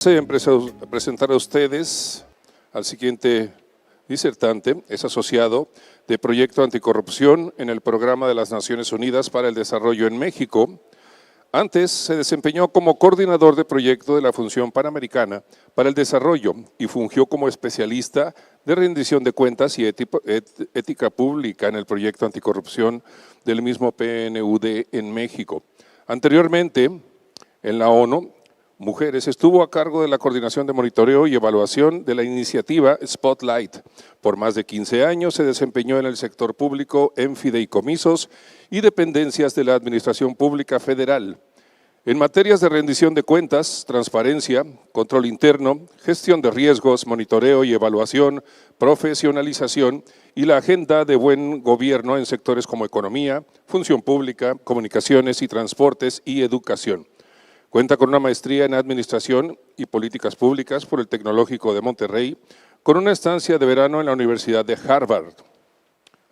Presentar a ustedes al siguiente disertante. Es asociado de Proyecto Anticorrupción en el Programa de las Naciones Unidas para el Desarrollo en México. Antes se desempeñó como coordinador de proyecto de la Función Panamericana para el Desarrollo y fungió como especialista de rendición de cuentas y ética pública en el Proyecto Anticorrupción del mismo PNUD en México. Anteriormente, en la ONU, Mujeres estuvo a cargo de la coordinación de monitoreo y evaluación de la iniciativa Spotlight. Por más de 15 años se desempeñó en el sector público en fideicomisos y dependencias de la Administración Pública Federal. En materias de rendición de cuentas, transparencia, control interno, gestión de riesgos, monitoreo y evaluación, profesionalización y la agenda de buen gobierno en sectores como economía, función pública, comunicaciones y transportes y educación. Cuenta con una maestría en Administración y Políticas Públicas por el Tecnológico de Monterrey, con una estancia de verano en la Universidad de Harvard.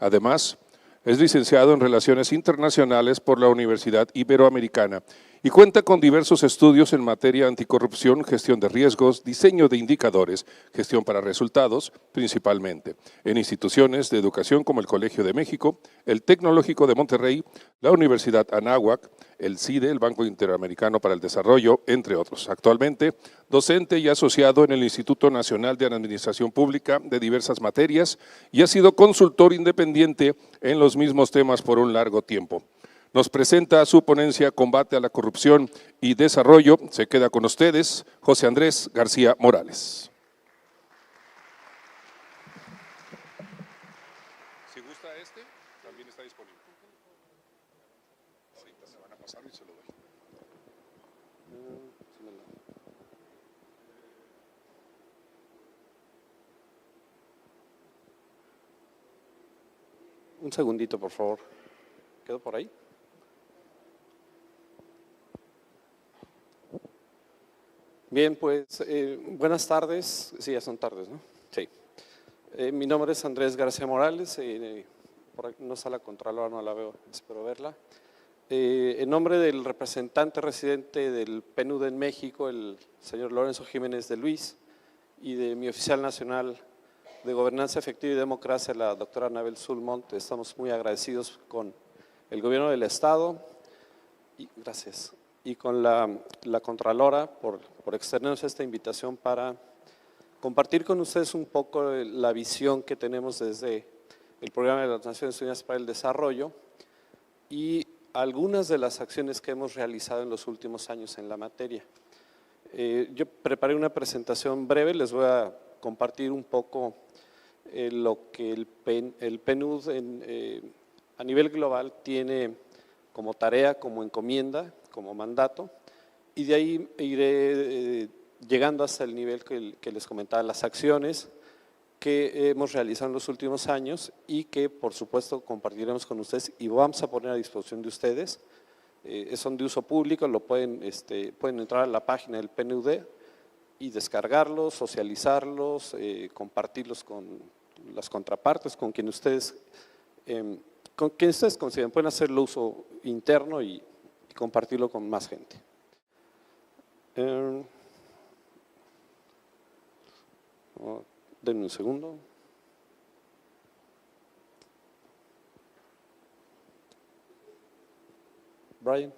Además, es licenciado en Relaciones Internacionales por la Universidad Iberoamericana y cuenta con diversos estudios en materia anticorrupción, gestión de riesgos, diseño de indicadores, gestión para resultados, principalmente, en instituciones de educación como el Colegio de México, el Tecnológico de Monterrey, la Universidad Anáhuac, el CIDE, el Banco Interamericano para el Desarrollo, entre otros. Actualmente, docente y asociado en el Instituto Nacional de Administración Pública de diversas materias y ha sido consultor independiente en los mismos temas por un largo tiempo. Nos presenta su ponencia Combate a la Corrupción y Desarrollo. Se queda con ustedes José Andrés García Morales. Si gusta también está disponible. Ahorita se van a pasar y se lo doy. Un segundito, por favor. ¿Quedo por ahí? Bien, pues buenas tardes. Sí, ya son tardes, ¿no? Sí. Mi nombre es Andrés García Morales. Por aquí no está la Contralora, no la veo, espero verla. En nombre del representante residente del PNUD en México, el señor Lorenzo Jiménez de Luis, y de mi oficial nacional de Gobernanza Efectiva y Democracia, la doctora Anabel Sulmont, estamos muy agradecidos con el Gobierno del Estado y con la Contralora por extendernos esta invitación para compartir con ustedes un poco la visión que tenemos desde el Programa de las Naciones Unidas para el Desarrollo y algunas de las acciones que hemos realizado en los últimos años en la materia. Yo preparé una presentación breve, les voy a compartir un poco lo que el PNUD a nivel global tiene como tarea, como encomienda, como mandato, y de ahí iré llegando hasta el nivel que les comentaba, las acciones que hemos realizado en los últimos años y que por supuesto compartiremos con ustedes y vamos a poner a disposición de ustedes. Son de uso público, pueden entrar a la página del PNUD y descargarlos, socializarlos, compartirlos con las contrapartes, con quien ustedes consideren. Pueden hacerlo uso interno y compartirlo con más gente. Denme un segundo. Brian.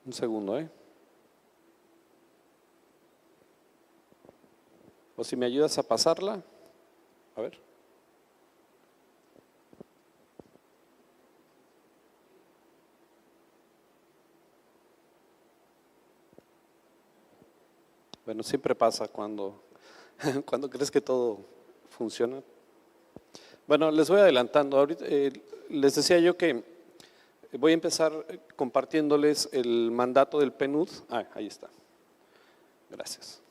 Un segundo, O si me ayudas a pasarla, a ver. Bueno, siempre pasa cuando crees que todo funciona. Bueno, les voy adelantando. Ahorita les decía yo que voy a empezar compartiéndoles el mandato del PNUD. Ahí está. Gracias.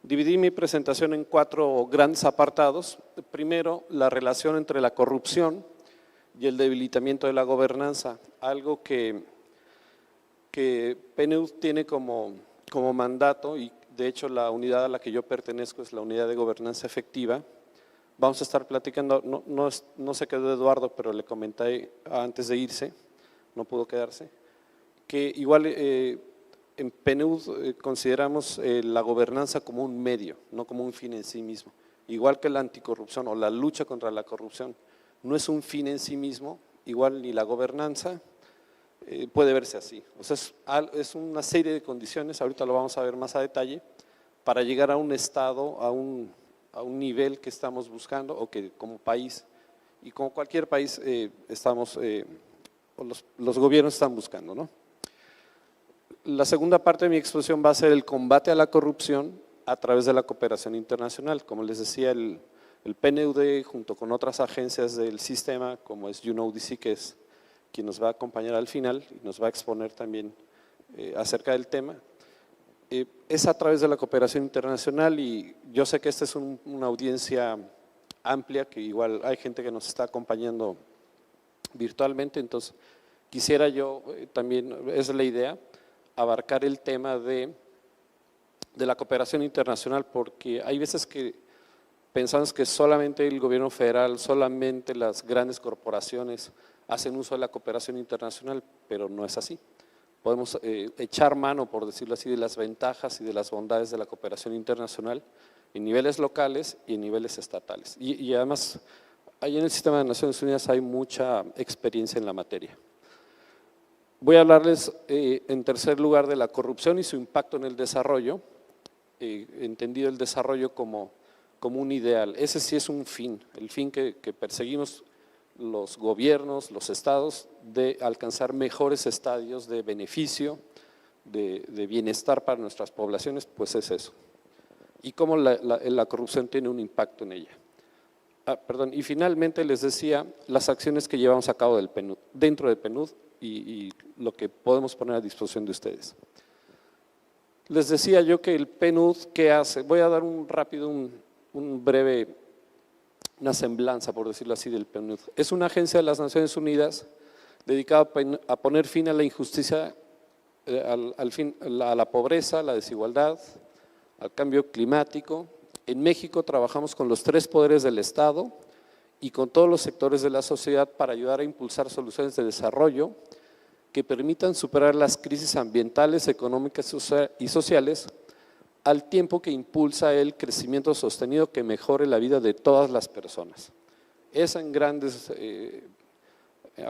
Dividí mi presentación en 4 grandes apartados. Primero, la relación entre la corrupción y el debilitamiento de la gobernanza, algo que PNUD tiene como mandato y de hecho la unidad a la que yo pertenezco es la unidad de gobernanza efectiva. Vamos a estar platicando, no se quedó Eduardo, pero le comenté antes de irse, no pudo quedarse, que igual en PNUD consideramos la gobernanza como un medio, no como un fin en sí mismo. Igual que la anticorrupción o la lucha contra la corrupción no es un fin en sí mismo, igual ni la gobernanza puede verse así. O sea, es una serie de condiciones, ahorita lo vamos a ver más a detalle, para llegar a un estado, a un nivel que estamos buscando o que como país, y como cualquier país los gobiernos están buscando, ¿no? La segunda parte de mi exposición va a ser el combate a la corrupción a través de la cooperación internacional. Como les decía, el PNUD junto con otras agencias del sistema, como es UNODC, que es quien nos va a acompañar al final y nos va a exponer también acerca del tema, es a través de la cooperación internacional, y yo sé que esta es una audiencia amplia, que igual hay gente que nos está acompañando virtualmente, entonces quisiera yo también, esa es la idea, abarcar el tema de la cooperación internacional, porque hay veces que pensamos que solamente el gobierno federal, solamente las grandes corporaciones hacen uso de la cooperación internacional, pero no es así. Podemos echar mano, por decirlo así, de las ventajas y de las bondades de la cooperación internacional en niveles locales y en niveles estatales. Y además, ahí en el sistema de Naciones Unidas hay mucha experiencia en la materia. Voy a hablarles en tercer lugar de la corrupción y su impacto en el desarrollo, entendido el desarrollo como un ideal. Ese sí es un fin, el fin que perseguimos los gobiernos, los estados, de alcanzar mejores estadios de beneficio, de bienestar para nuestras poblaciones, pues es eso. Y cómo la corrupción tiene un impacto en ella. Y finalmente les decía las acciones que llevamos a cabo del PNUD, dentro del PNUD, y lo que podemos poner a disposición de ustedes. Les decía yo que el PNUD, ¿qué hace? Voy a dar una semblanza, por decirlo así, del PNUD. Es una agencia de las Naciones Unidas dedicada a poner fin a la injusticia, a la pobreza, a la desigualdad, al cambio climático. En México trabajamos con los 3 poderes del Estado y con todos los sectores de la sociedad para ayudar a impulsar soluciones de desarrollo que permitan superar las crisis ambientales, económicas y sociales, al tiempo que impulsa el crecimiento sostenido que mejore la vida de todas las personas. Esa a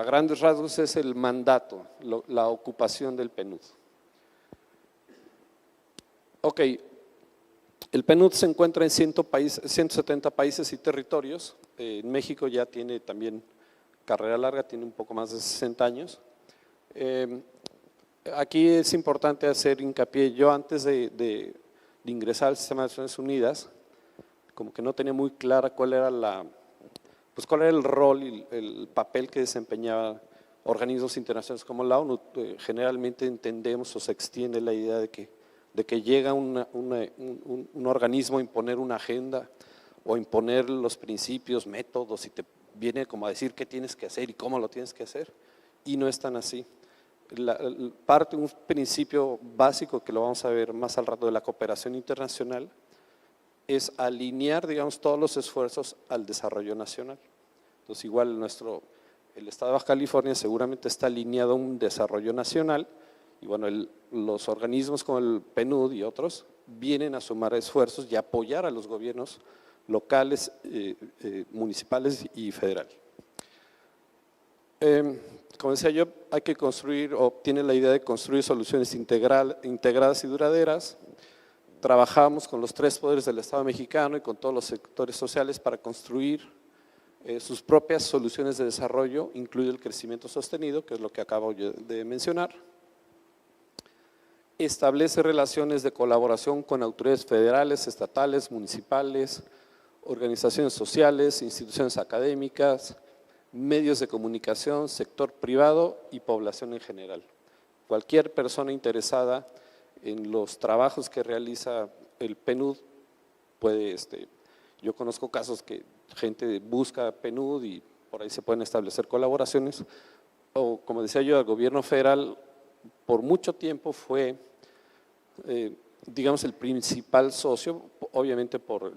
grandes rasgos es el mandato, la ocupación del PNUD. Ok, el PNUD se encuentra en 170 países y territorios. En México ya tiene también carrera larga, tiene un poco más de 60 años. Aquí es importante hacer hincapié, yo antes de ingresar al sistema de Naciones Unidas, como que no tenía muy clara cuál era el rol y el papel que desempeñaban organismos internacionales como la ONU. Generalmente entendemos o se extiende la idea de que llega un organismo a imponer una agenda o imponer los principios, métodos, y te viene como a decir qué tienes que hacer y cómo lo tienes que hacer, y no es tan así. Un principio básico que lo vamos a ver más al rato de la cooperación internacional es alinear, digamos, todos los esfuerzos al desarrollo nacional. Entonces, igual el Estado de Baja California seguramente está alineado a un desarrollo nacional, y bueno, los organismos como el PNUD y otros vienen a sumar esfuerzos y apoyar a los gobiernos locales, municipales y federal. Como decía yo, hay que construir, o tiene la idea de construir soluciones integradas y duraderas. Trabajamos con los 3 poderes del Estado mexicano y con todos los sectores sociales para construir sus propias soluciones de desarrollo, incluido el crecimiento sostenido, que es lo que acabo de mencionar. Establece relaciones de colaboración con autoridades federales, estatales, municipales, organizaciones sociales, instituciones académicas, medios de comunicación, sector privado y población en general. Cualquier persona interesada en los trabajos que realiza el PNUD puede, yo conozco casos que gente busca PNUD y por ahí se pueden establecer colaboraciones, o como decía yo, el gobierno federal por mucho tiempo fue digamos, el principal socio, obviamente por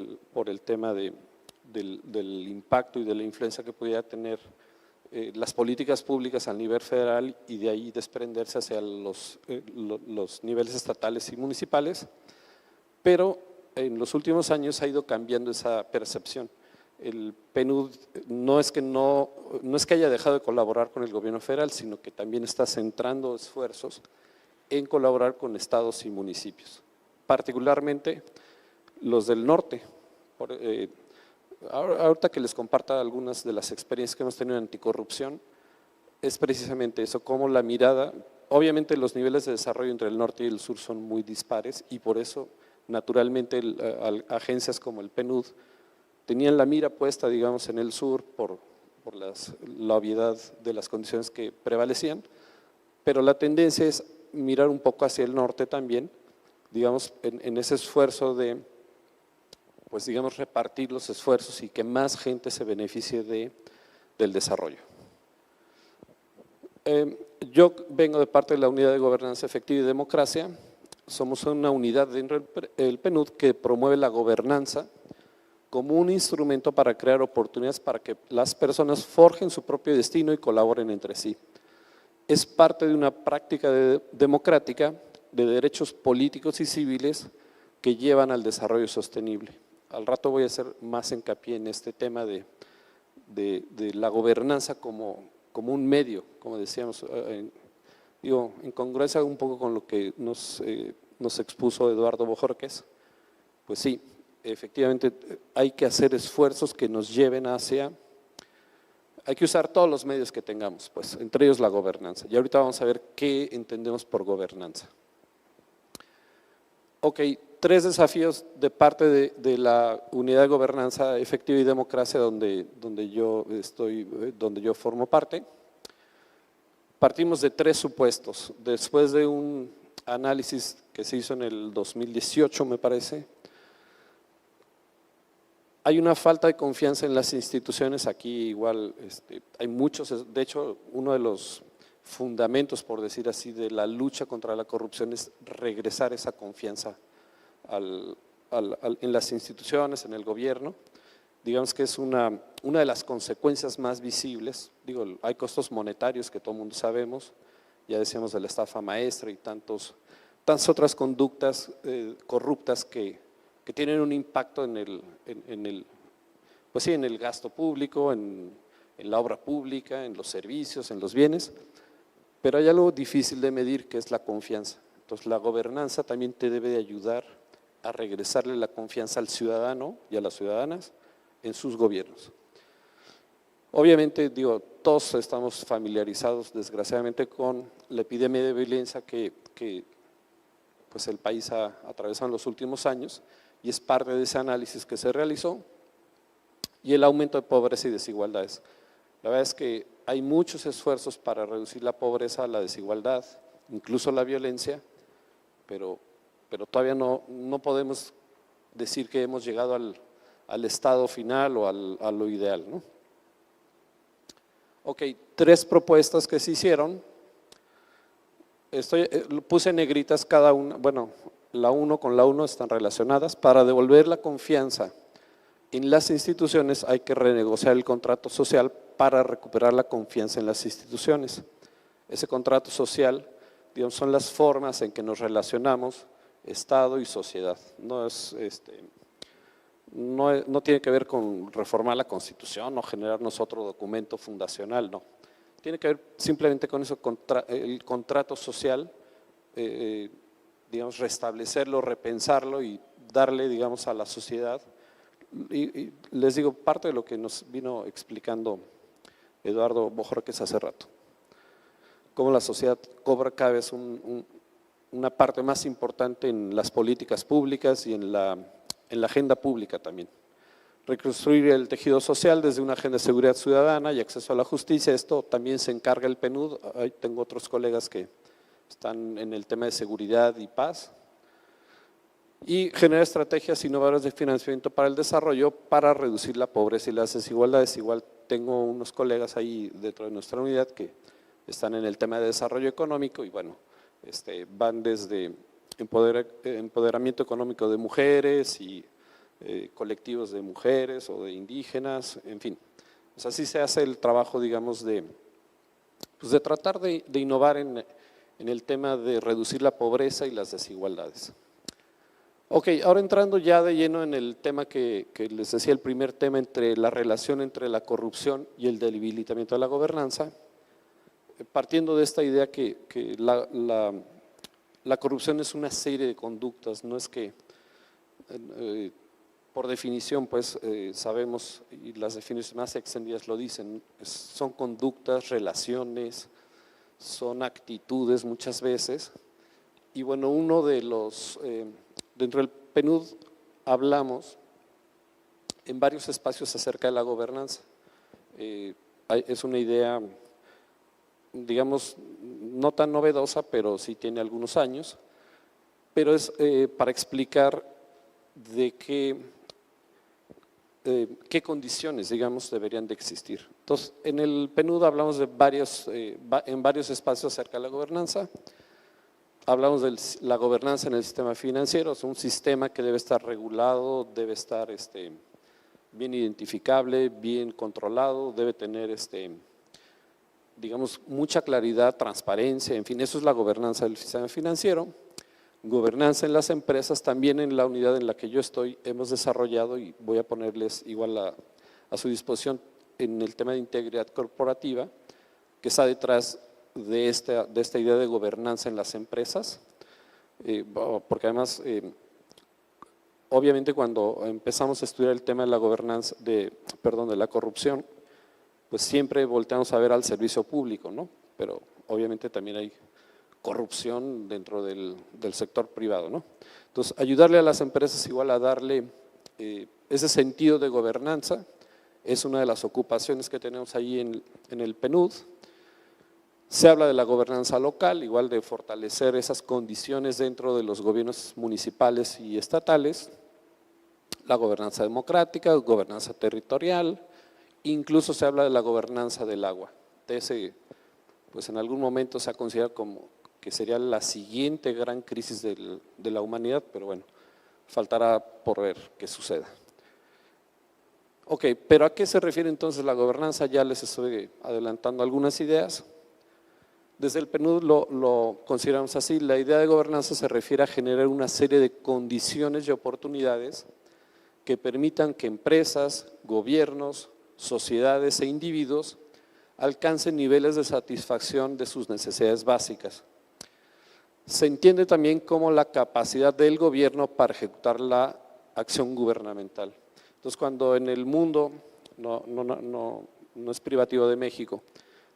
el tema del impacto y de la influencia que pudiera tener las políticas públicas a nivel federal y de ahí desprenderse hacia los niveles estatales y municipales, pero en los últimos años ha ido cambiando esa percepción. El PNUD no es que haya dejado de colaborar con el gobierno federal, sino que también está centrando esfuerzos en colaborar con estados y municipios, particularmente los del norte. Ahorita que les comparta algunas de las experiencias que hemos tenido en anticorrupción, es precisamente eso, cómo la mirada, obviamente los niveles de desarrollo entre el norte y el sur son muy dispares y por eso naturalmente agencias como el PNUD tenían la mira puesta, digamos, en el sur por la obviedad de las condiciones que prevalecían, pero la tendencia es mirar un poco hacia el norte también, digamos, en ese esfuerzo de, pues digamos, repartir los esfuerzos y que más gente se beneficie del desarrollo. Yo vengo de parte de la Unidad de Gobernanza Efectiva y Democracia. Somos una unidad dentro del PNUD que promueve la gobernanza como un instrumento para crear oportunidades para que las personas forjen su propio destino y colaboren entre sí. Es parte de una práctica democrática de derechos políticos y civiles que llevan al desarrollo sostenible. Al rato voy a hacer más hincapié en este tema de la gobernanza como un medio, como decíamos, en congruencia un poco con lo que nos expuso Eduardo Bojorquez. Pues sí, efectivamente hay que hacer esfuerzos que nos lleven hay que usar todos los medios que tengamos, pues, entre ellos la gobernanza. Y ahorita vamos a ver qué entendemos por gobernanza. Ok, 3 desafíos de parte de la Unidad de Gobernanza Efectiva y Democracia donde yo formo parte. Partimos de 3 supuestos. Después de un análisis que se hizo en el 2018, me parece, hay una falta de confianza en las instituciones. Aquí igual hay muchos, de hecho uno de los fundamentos, por decir así, de la lucha contra la corrupción es regresar esa confianza en las instituciones, en el gobierno. Digamos que es una de las consecuencias más visibles. Digo, hay costos monetarios que todo el mundo sabemos, ya decíamos de la estafa maestra y tantas otras conductas corruptas que tienen un impacto en el gasto público, en la obra pública, en los servicios, en los bienes, pero hay algo difícil de medir que es la confianza. Entonces la gobernanza también te debe de ayudar a regresarle la confianza al ciudadano y a las ciudadanas en sus gobiernos. Obviamente, digo, todos estamos familiarizados desgraciadamente con la epidemia de violencia que pues el país ha atravesado en los últimos años y es parte de ese análisis que se realizó, y el aumento de pobreza y desigualdades. La verdad es que hay muchos esfuerzos para reducir la pobreza, la desigualdad, incluso la violencia, pero todavía no podemos decir que hemos llegado al estado final o a lo ideal, ¿no? Ok, 3 propuestas que se hicieron. Puse en negritas cada una, bueno, la 1 con la 1 están relacionadas. Para devolver la confianza en las instituciones hay que renegociar el contrato social para recuperar la confianza en las instituciones. Ese contrato social, digamos, son las formas en que nos relacionamos Estado y sociedad. No tiene que ver con reformar la Constitución o generarnos otro documento fundacional, no. Tiene que ver simplemente con eso, el contrato social, digamos, restablecerlo, repensarlo y darle, digamos, a la sociedad. Y les digo, parte de lo que nos vino explicando Eduardo Bojorquez hace rato, cómo la sociedad cobra cada vez una parte más importante en las políticas públicas y en la agenda pública también. Reconstruir el tejido social desde una agenda de seguridad ciudadana y acceso a la justicia, esto también se encarga el PNUD. Ahí tengo otros colegas que están en el tema de seguridad y paz. Y generar estrategias innovadoras de financiamiento para el desarrollo para reducir la pobreza y las desigualdades. Igual tengo unos colegas ahí dentro de nuestra unidad que están en el tema de desarrollo económico y bueno, van desde empoderamiento económico de mujeres y colectivos de mujeres o de indígenas, en fin. O sea, así se hace el trabajo, digamos, de tratar de innovar en el tema de reducir la pobreza y las desigualdades. Ok, ahora entrando ya de lleno en el tema que les decía, el primer tema, entre la relación entre la corrupción y el debilitamiento de la gobernanza, partiendo de esta idea que la corrupción es una serie de conductas, no es que por definición, pues sabemos, y las definiciones más extendidas lo dicen, son conductas, relaciones, son actitudes muchas veces. Y bueno, uno de los, dentro del PNUD hablamos en varios espacios acerca de la gobernanza. Es una idea, digamos, no tan novedosa, pero sí tiene algunos años, pero es para explicar de qué condiciones, digamos, deberían de existir. Entonces, en el PNUD hablamos de en varios espacios acerca de la gobernanza. Hablamos de la gobernanza en el sistema financiero, es un sistema que debe estar regulado, debe estar bien identificable, bien controlado, debe tener, digamos, mucha claridad, transparencia, en fin, eso es la gobernanza del sistema financiero. Gobernanza en las empresas, también en la unidad en la que yo estoy hemos desarrollado, y voy a ponerles igual a su disposición en el tema de integridad corporativa, que está detrás de esta idea de gobernanza en las empresas, porque además, obviamente cuando empezamos a estudiar el tema de la gobernanza, de la corrupción, pues siempre volteamos a ver al servicio público, ¿no? Pero obviamente también hay corrupción dentro del sector privado, ¿no? Entonces, ayudarle a las empresas igual a darle ese sentido de gobernanza es una de las ocupaciones que tenemos ahí en el PNUD. Se habla de la gobernanza local, igual de fortalecer esas condiciones dentro de los gobiernos municipales y estatales, la gobernanza democrática, gobernanza territorial, incluso se habla de la gobernanza del agua. Pues en algún momento se ha considerado como que sería la siguiente gran crisis de la humanidad, pero bueno, faltará por ver qué suceda. Ok, pero ¿a qué se refiere entonces la gobernanza? Ya les estoy adelantando algunas ideas. Desde el PNUD lo consideramos así, la idea de gobernanza se refiere a generar una serie de condiciones y oportunidades que permitan que empresas, gobiernos, sociedades e individuos alcancen niveles de satisfacción de sus necesidades básicas. Se entiende también como la capacidad del gobierno para ejecutar la acción gubernamental. Entonces, cuando en el mundo, no es privativo de México,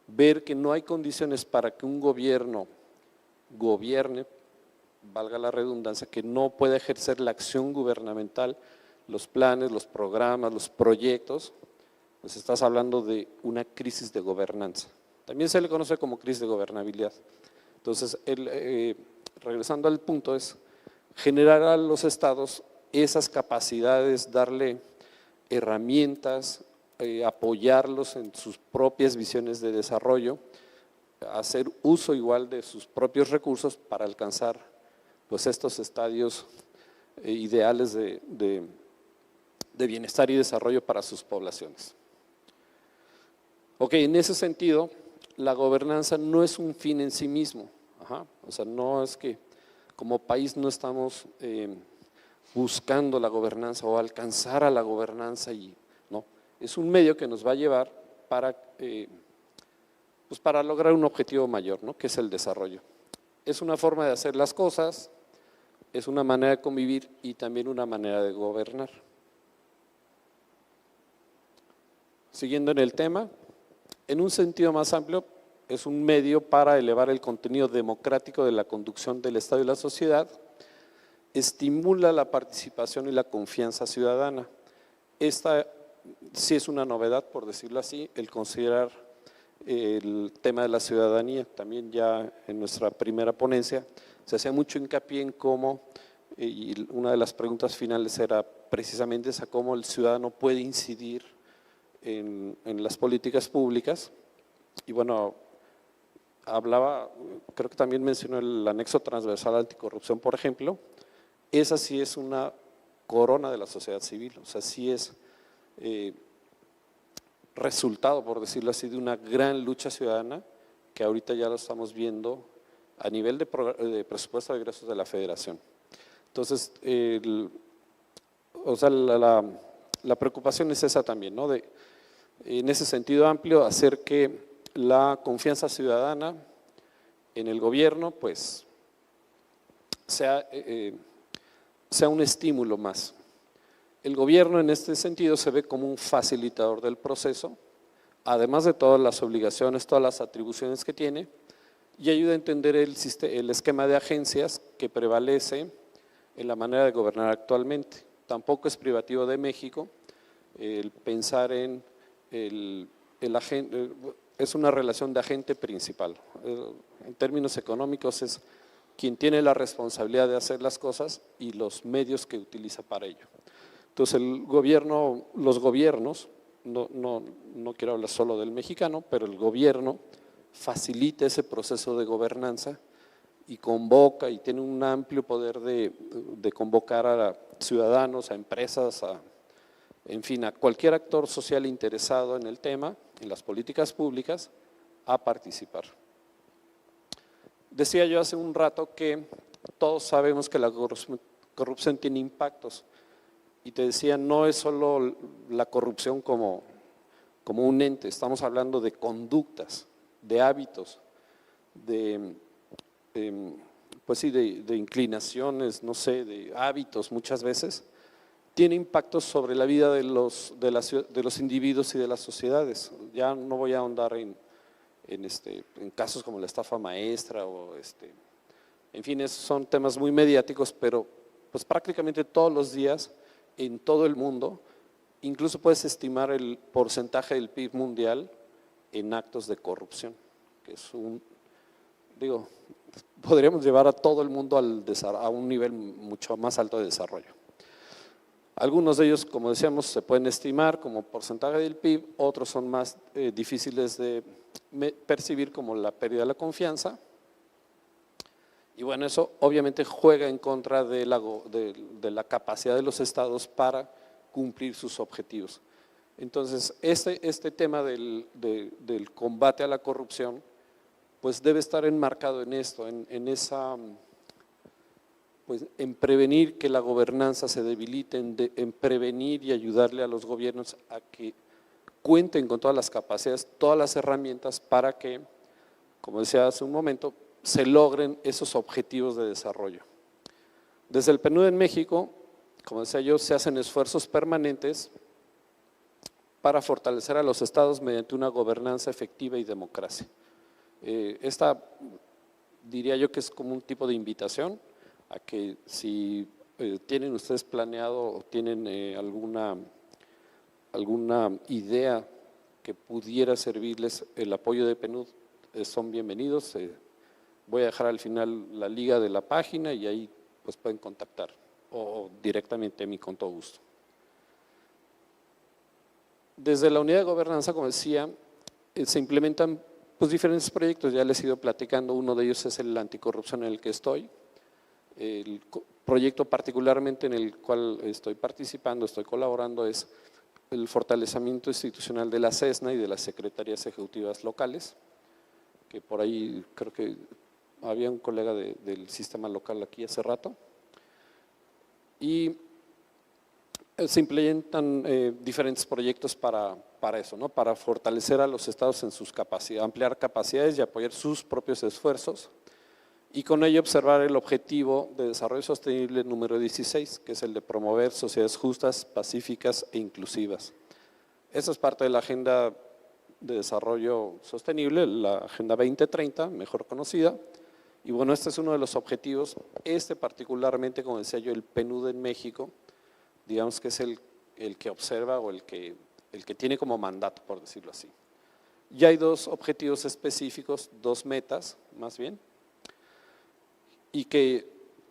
ver que no hay condiciones para que un gobierno gobierne, valga la redundancia, que no pueda ejercer la acción gubernamental, los planes, los programas, los proyectos, pues estás hablando de una crisis de gobernanza. También se le conoce como crisis de gobernabilidad. Entonces, regresando al punto, es generar a los estados esas capacidades, darle herramientas, apoyarlos en sus propias visiones de desarrollo, hacer uso igual de sus propios recursos para alcanzar pues estos estadios ideales de bienestar y desarrollo para sus poblaciones. Ok, en ese sentido, la gobernanza no es un fin en sí mismo. O sea, no es que como país no estamos buscando la gobernanza o alcanzar a la gobernanza, no, es un medio que nos va a llevar para lograr un objetivo mayor, ¿no? Que es el desarrollo. Es una forma de hacer las cosas, es una manera de convivir y también una manera de gobernar. Siguiendo en el tema, en un sentido más amplio, es un medio para elevar el contenido democrático de la conducción del Estado y la sociedad, estimula la participación y la confianza ciudadana. Esta sí es una novedad, por decirlo así, el considerar el tema de la ciudadanía. También ya en nuestra primera ponencia se hacía mucho hincapié en cómo, y una de las preguntas finales era precisamente esa, cómo el ciudadano puede incidir en las políticas públicas. Y bueno, hablaba, creo que también mencionó el anexo transversal anticorrupción, por ejemplo. Esa sí es una corona de la sociedad civil, o sea, sí es resultado, por decirlo así, de una gran lucha ciudadana que ahorita ya lo estamos viendo a nivel de presupuesto de egresos de la Federación. Entonces, o sea, la preocupación es esa también, ¿no? En ese sentido amplio, hacer que la confianza ciudadana en el gobierno, pues, sea un estímulo más. El gobierno en este sentido se ve como un facilitador del proceso, además de todas las obligaciones, todas las atribuciones que tiene, y ayuda a entender el esquema de agencias que prevalece en la manera de gobernar actualmente. Tampoco es privativo de México el pensar en el agente, es una relación de agente principal. En términos económicos es quien tiene la responsabilidad de hacer las cosas y los medios que utiliza para ello. Entonces el gobierno, los gobiernos, no quiero hablar solo del mexicano, pero el gobierno facilita ese proceso de gobernanza y convoca y tiene un amplio poder de convocar a ciudadanos, a empresas, en fin, a cualquier actor social interesado en el tema, en las políticas públicas, a participar. Decía yo hace un rato que todos sabemos que la corrupción tiene impactos y te decía, no es solo la corrupción como un ente, estamos hablando de conductas, de hábitos, pues sí, de inclinaciones, no sé, de hábitos muchas veces, tiene impactos sobre la vida de los individuos y de las sociedades. Ya no voy a ahondar en casos como la estafa maestra o en fin, esos son temas muy mediáticos, pero pues prácticamente todos los días en todo el mundo, incluso puedes estimar el porcentaje del PIB mundial en actos de corrupción, que es podríamos llevar a todo el mundo a un nivel mucho más alto de desarrollo. Algunos de ellos, como decíamos, se pueden estimar como porcentaje del PIB, otros son más difíciles de percibir como la pérdida de la confianza. Y bueno, eso obviamente juega en contra de la capacidad de los estados para cumplir sus objetivos. Entonces, este tema del combate a la corrupción, pues debe estar enmarcado en esto, en prevenir que la gobernanza se debilite, en prevenir y ayudarle a los gobiernos a que cuenten con todas las capacidades, todas las herramientas para que, como decía hace un momento, se logren esos objetivos de desarrollo. Desde el PNUD en México, como decía yo, se hacen esfuerzos permanentes para fortalecer a los estados mediante una gobernanza efectiva y democracia. Esta diría yo que es como un tipo de invitación a que si tienen ustedes planeado o tienen alguna idea que pudiera servirles el apoyo de PNUD, son bienvenidos. Voy a dejar al final la liga de la página y ahí pues pueden contactar o directamente a mí con todo gusto. Desde la unidad de gobernanza, como decía, se implementan pues diferentes proyectos, ya les he ido platicando, uno de ellos es el anticorrupción en el que estoy. El proyecto particularmente en el cual estoy participando, estoy colaborando es el fortalecimiento institucional de la CESNA y de las secretarías ejecutivas locales, que por ahí creo que había un colega del sistema local aquí hace rato. Y se implementan diferentes proyectos para eso, ¿no? Para fortalecer a los estados en sus capacidades, ampliar capacidades y apoyar sus propios esfuerzos y con ello observar el objetivo de desarrollo sostenible número 16, que es el de promover sociedades justas, pacíficas e inclusivas. Esa es parte de la Agenda de Desarrollo Sostenible, la Agenda 2030, mejor conocida, y bueno, este es uno de los objetivos, particularmente, como decía yo, el PNUD en México, digamos que es el que observa o el que tiene como mandato, por decirlo así. Ya hay dos objetivos específicos, dos metas más bien, y que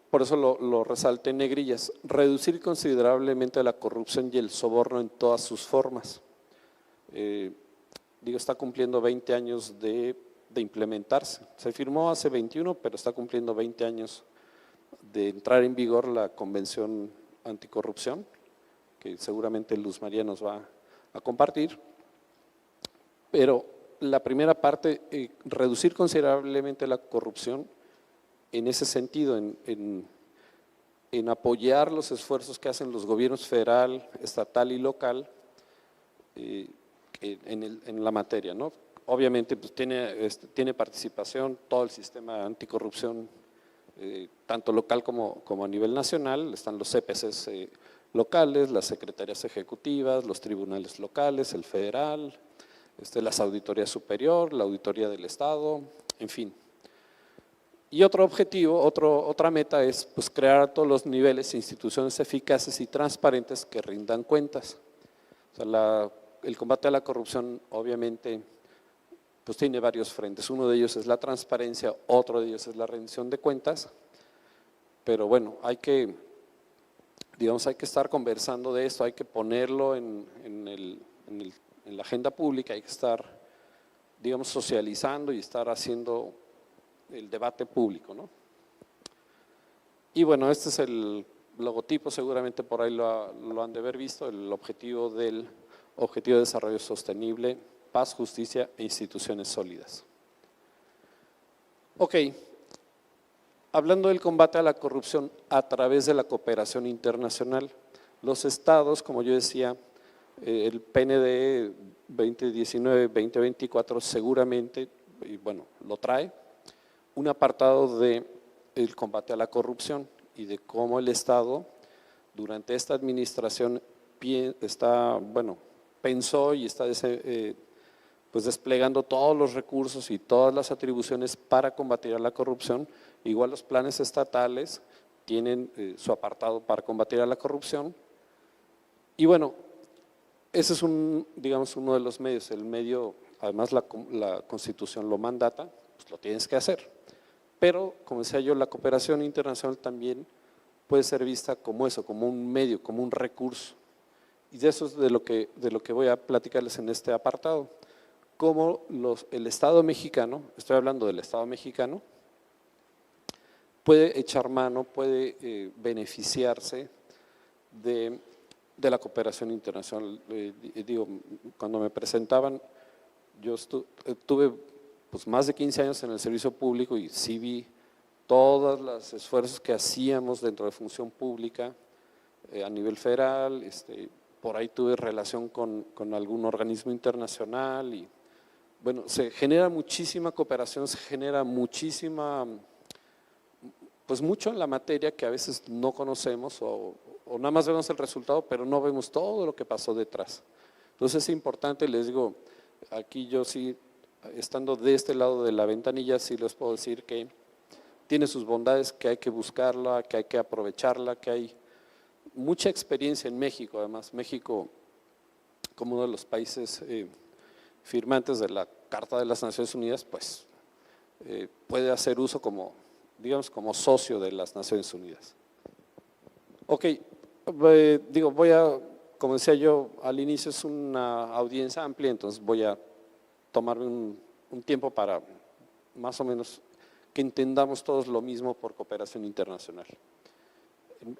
por eso lo resalté en negrillas: reducir considerablemente la corrupción y el soborno en todas sus formas. Está cumpliendo 20 años de implementarse. Se firmó hace 21, pero está cumpliendo 20 años de entrar en vigor la Convención Anticorrupción, que seguramente Luz María nos va a compartir. Pero la primera parte, reducir considerablemente la corrupción en ese sentido, en apoyar los esfuerzos que hacen los gobiernos federal, estatal y local en la materia, ¿no? Obviamente pues tiene participación todo el sistema anticorrupción, tanto local como a nivel nacional. Están los CPCs locales, las secretarías ejecutivas, los tribunales locales, el federal, las auditorías superior, la auditoría del Estado, en fin. Y otro objetivo, otra meta es pues, crear a todos los niveles instituciones eficaces y transparentes que rindan cuentas. O sea, el combate a la corrupción obviamente pues, tiene varios frentes. Uno de ellos es la transparencia, otro de ellos es la rendición de cuentas. Pero bueno, hay que estar conversando de esto, hay que ponerlo en la agenda pública, hay que estar, digamos, socializando y estar haciendo el debate público, ¿no? Y bueno, este es el logotipo, seguramente por ahí lo han de haber visto, el objetivo del Objetivo de Desarrollo Sostenible, Paz, Justicia e Instituciones Sólidas. Ok, hablando del combate a la corrupción a través de la cooperación internacional, los estados, como yo decía, el PND 2019-2024 seguramente, y bueno, lo trae, un apartado de el combate a la corrupción y de cómo el Estado durante esta administración pensó y está pues desplegando todos los recursos y todas las atribuciones para combatir a la corrupción. Igual los planes estatales tienen su apartado para combatir a la corrupción. Y bueno, ese es digamos, uno de los medios. El medio, además la Constitución lo mandata, pues lo tienes que hacer. Pero, como decía yo, la cooperación internacional también puede ser vista como eso, como un medio, como un recurso. Y de eso es de lo que voy a platicarles en este apartado. Cómo el Estado mexicano, estoy hablando del Estado mexicano, puede echar mano, puede beneficiarse de la cooperación internacional. Digo, cuando me presentaban, yo tuve pues, más de 15 años en el servicio público y sí vi todos los esfuerzos que hacíamos dentro de función pública a nivel federal. Por ahí tuve relación con algún organismo internacional y bueno, se genera muchísima cooperación, se genera pues mucho en la materia que a veces no conocemos o nada más vemos el resultado, pero no vemos todo lo que pasó detrás. Entonces es importante, les digo, aquí yo sí, estando de este lado de la ventanilla, sí les puedo decir que tiene sus bondades, que hay que buscarla, que hay que aprovecharla, que hay mucha experiencia en México. Además, México, como uno de los países firmantes de la Carta de las Naciones Unidas, pues puede hacer uso como, digamos, como socio de las Naciones Unidas. Ok, digo, como decía yo al inicio, es una audiencia amplia, entonces voy a tomarme un tiempo para más o menos que entendamos todos lo mismo por cooperación internacional.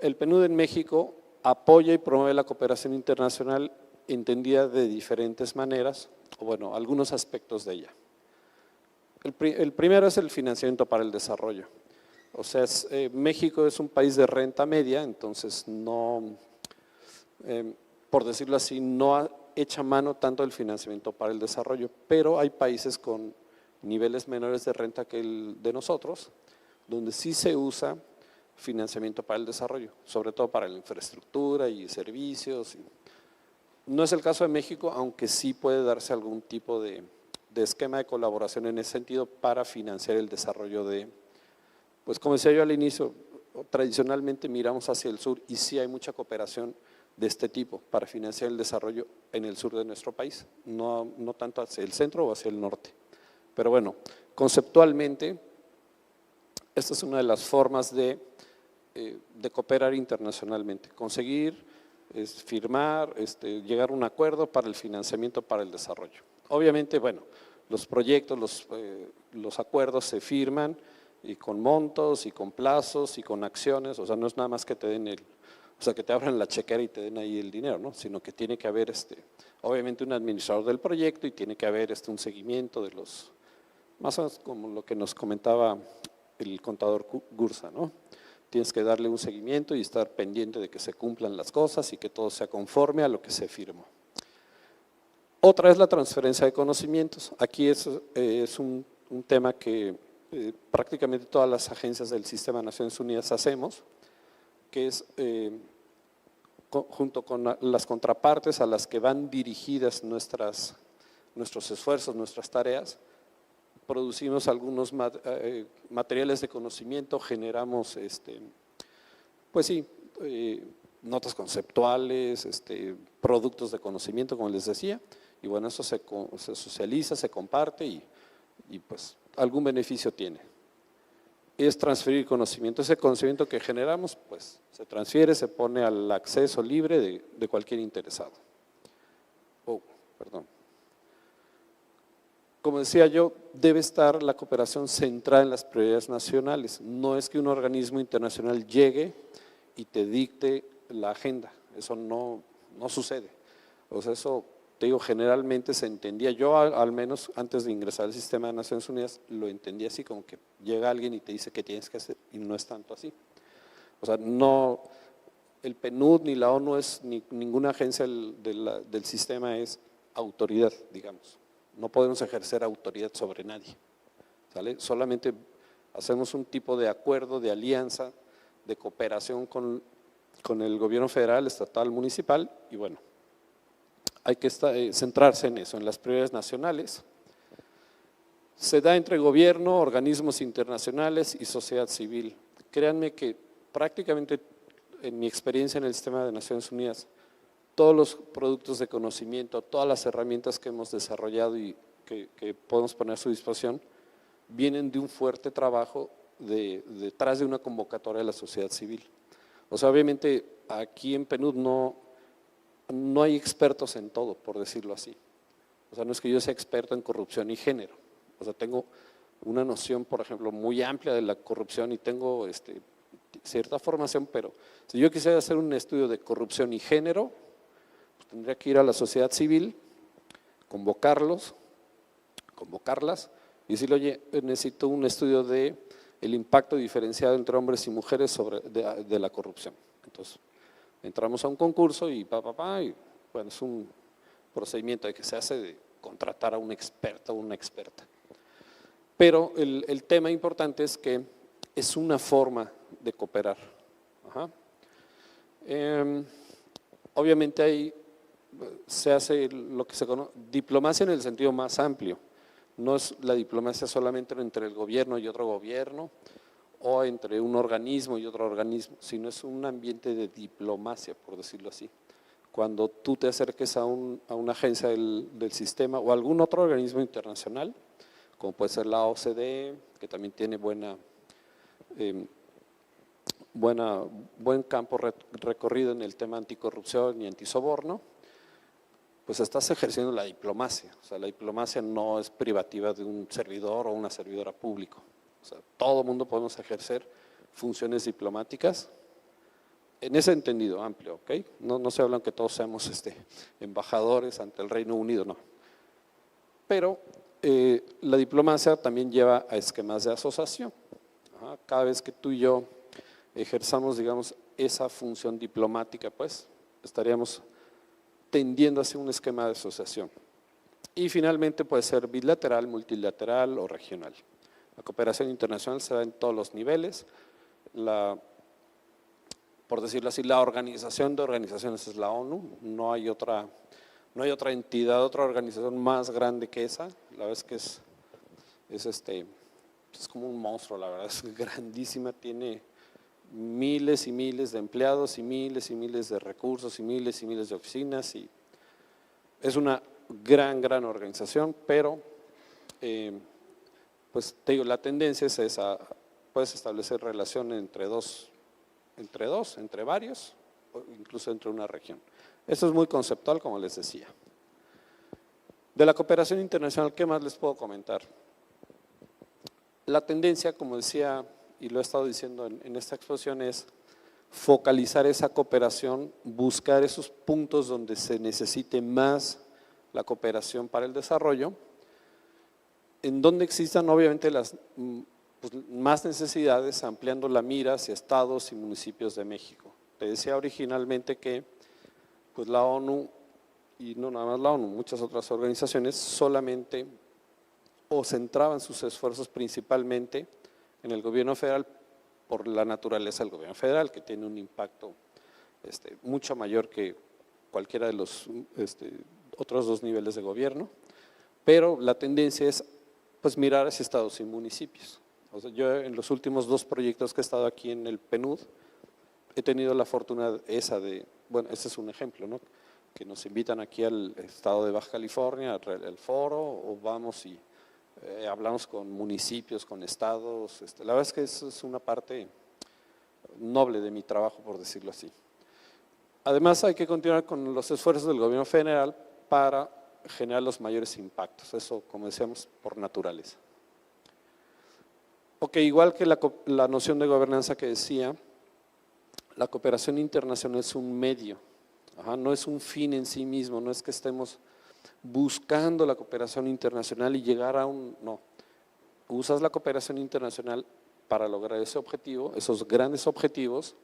El PNUD en México apoya y promueve la cooperación internacional entendida de diferentes maneras, o bueno, algunos aspectos de ella. El primero es el financiamiento para el desarrollo. O sea, México es un país de renta media, entonces no, por decirlo así, no echa mano tanto del financiamiento para el desarrollo, pero hay países con niveles menores de renta que el de nosotros, donde sí se usa financiamiento para el desarrollo, sobre todo para la infraestructura y servicios. No es el caso de México, aunque sí puede darse algún tipo de esquema de colaboración en ese sentido para financiar el desarrollo pues como decía yo al inicio, tradicionalmente miramos hacia el sur y sí hay mucha cooperación de este tipo para financiar el desarrollo en el sur de nuestro país, no tanto hacia el centro o hacia el norte. Pero bueno, conceptualmente, esta es una de las formas de cooperar internacionalmente, conseguir, firmar, llegar a un acuerdo para el financiamiento para el desarrollo. Obviamente, bueno, los proyectos, los acuerdos se firman y con montos y con plazos y con acciones, o sea, no es nada más que te den o sea, que te abran la chequera y te den ahí el dinero, ¿no? Sino que tiene que haber obviamente un administrador del proyecto y tiene que haber un seguimiento de más o menos como lo que nos comentaba el contador Gursa, ¿no? Tienes que darle un seguimiento y estar pendiente de que se cumplan las cosas y que todo sea conforme a lo que se firmó. Otra es la transferencia de conocimientos. Aquí es un tema que prácticamente todas las agencias del Sistema de Naciones Unidas hacemos, que es junto con las contrapartes a las que van dirigidas nuestros esfuerzos, nuestras tareas, producimos algunos materiales de conocimiento, generamos, pues sí, notas conceptuales, productos de conocimiento, como les decía, y bueno, eso se socializa, se comparte y pues algún beneficio tiene. Es transferir conocimiento. Ese conocimiento que generamos, pues se transfiere, se pone al acceso libre de cualquier interesado. Perdón. Como decía yo, debe estar la cooperación centrada en las prioridades nacionales. No es que un organismo internacional llegue y te dicte la agenda. Eso no sucede. O sea, eso, te digo, generalmente se entendía, yo al menos antes de ingresar al Sistema de Naciones Unidas lo entendía así, como que llega alguien y te dice qué tienes que hacer, y no es tanto así. O sea, no, el PNUD ni la ONU ni ninguna agencia del sistema es autoridad, digamos. No podemos ejercer autoridad sobre nadie, ¿sale? Solamente hacemos un tipo de acuerdo, de alianza, de cooperación con el gobierno federal, estatal, municipal, y bueno, hay que centrarse en eso, en las prioridades nacionales. Se da entre gobierno, organismos internacionales y sociedad civil. Créanme que prácticamente en mi experiencia en el Sistema de Naciones Unidas, todos los productos de conocimiento, todas las herramientas que hemos desarrollado y que podemos poner a su disposición, vienen de un fuerte trabajo detrás de una convocatoria de la sociedad civil. O sea, obviamente aquí en PNUD no hay expertos en todo, por decirlo así. O sea, no es que yo sea experto en corrupción y género. O sea, tengo una noción, por ejemplo, muy amplia de la corrupción y tengo cierta formación, pero si yo quisiera hacer un estudio de corrupción y género, pues tendría que ir a la sociedad civil, convocarlas y decirle, oye, necesito un estudio de el impacto diferenciado entre hombres y mujeres de la corrupción. Entonces, entramos a un concurso y y bueno, es un procedimiento que se hace de contratar a un experto o una experta. Pero el tema importante es que es una forma de cooperar. Obviamente se hace lo que se conoce diplomacia en el sentido más amplio. No es la diplomacia solamente entre el gobierno y otro gobierno o entre un organismo y otro organismo, sino es un ambiente de diplomacia, por decirlo así. Cuando tú te acerques a una agencia del sistema o algún otro organismo internacional, como puede ser la OCDE, que también tiene buen campo recorrido en el tema anticorrupción y antisoborno, pues estás ejerciendo la diplomacia. O sea, la diplomacia no es privativa de un servidor o una servidora público. O sea, todo el mundo podemos ejercer funciones diplomáticas en ese entendido amplio, ¿ok? No se habla que todos seamos embajadores ante el Reino Unido, no. Pero la diplomacia también lleva a esquemas de asociación. Cada vez que tú y yo ejerzamos, digamos, esa función diplomática, pues estaríamos tendiendo hacia un esquema de asociación. Y finalmente puede ser bilateral, multilateral o regional. La cooperación internacional se da en todos los niveles. Por decirlo así, la organización de organizaciones es la ONU, no hay otra entidad, otra organización más grande que esa. La verdad es que es como un monstruo, la verdad, es grandísima, tiene miles y miles de empleados y miles de recursos y miles de oficinas y es una gran organización, pero pues te digo, la tendencia es esa, puedes establecer relación entre varios, o incluso entre una región. Esto es muy conceptual, como les decía. De la cooperación internacional, ¿qué más les puedo comentar? La tendencia, como decía y lo he estado diciendo en esta exposición, es focalizar esa cooperación, buscar esos puntos donde se necesite más la cooperación para el desarrollo, en donde existan obviamente las más necesidades, ampliando la mira hacia estados y municipios de México. Te decía originalmente que pues la ONU, y no nada más la ONU, muchas otras organizaciones solamente o centraban sus esfuerzos principalmente en el gobierno federal por la naturaleza del gobierno federal, que tiene un impacto mucho mayor que cualquiera de los otros dos niveles de gobierno, pero la tendencia es pues mirar hacia estados y municipios. O sea, yo en los últimos dos proyectos que he estado aquí en el PNUD he tenido la fortuna esa de, bueno, ese es un ejemplo, ¿no? Que nos invitan aquí al estado de Baja California, al foro, o vamos y hablamos con municipios, con estados. La verdad es que eso es una parte noble de mi trabajo, por decirlo así. Además, hay que continuar con los esfuerzos del gobierno federal para generar los mayores impactos, eso, como decíamos, por naturaleza. Ok, igual que la noción de gobernanza que decía, la cooperación internacional es un medio, no es un fin en sí mismo, no es que estemos buscando la cooperación internacional y llegar a no. Usas la cooperación internacional para lograr ese objetivo, esos grandes objetivos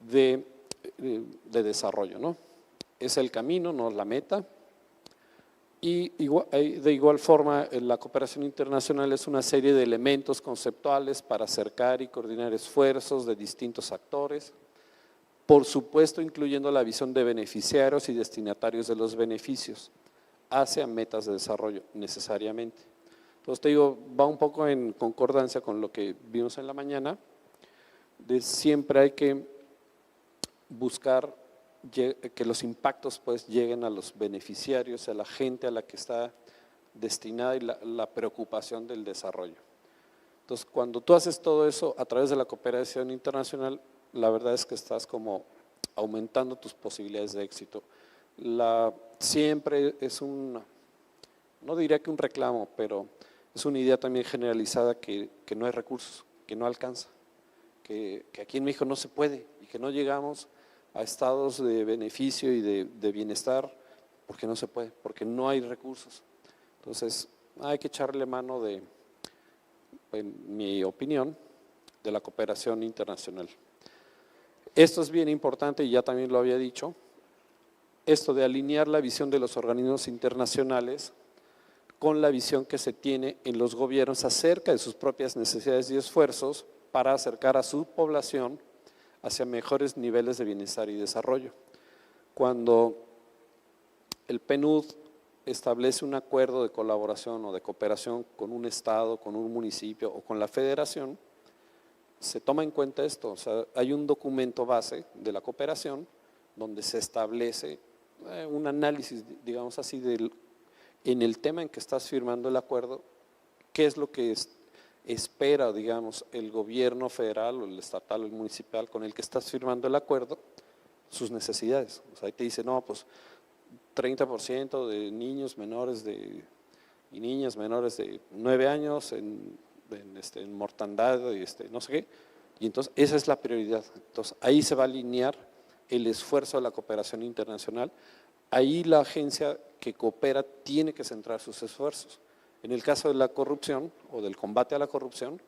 de desarrollo, ¿no? Es el camino, no la meta. Y de igual forma, la cooperación internacional es una serie de elementos conceptuales para acercar y coordinar esfuerzos de distintos actores, por supuesto incluyendo la visión de beneficiarios y destinatarios de los beneficios hacia metas de desarrollo necesariamente. Entonces te digo, va un poco en concordancia con lo que vimos en la mañana, de siempre hay que buscar que los impactos pues lleguen a los beneficiarios, a la gente a la que está destinada y la preocupación del desarrollo. Entonces, cuando tú haces todo eso a través de la cooperación internacional, la verdad es que estás como aumentando tus posibilidades de éxito. Siempre es no diría que un reclamo, pero es una idea también generalizada que no hay recursos, que no alcanza, que aquí en México no se puede y que no llegamos a estados de beneficio y de bienestar porque no se puede, porque no hay recursos. Entonces hay que echarle mano en mi opinión, de la cooperación internacional. Esto es bien importante y ya también lo había dicho, esto de alinear la visión de los organismos internacionales con la visión que se tiene en los gobiernos acerca de sus propias necesidades y esfuerzos para acercar a su población hacia mejores niveles de bienestar y desarrollo. Cuando el PNUD establece un acuerdo de colaboración o de cooperación con un estado, con un municipio o con la federación, se toma en cuenta esto, o sea, hay un documento base de la cooperación donde se establece un análisis, digamos así, en el tema en que estás firmando el acuerdo, qué es lo que espera, digamos, el gobierno federal o el estatal o el municipal con el que estás firmando el acuerdo, sus necesidades. O sea, ahí te dice, no, pues 30% de niños menores y niñas menores de 9 años en mortandad, no sé qué, y entonces esa es la prioridad. Entonces ahí se va a alinear el esfuerzo de la cooperación internacional, ahí la agencia que coopera tiene que centrar sus esfuerzos. En el caso de la corrupción o del combate a la corrupción,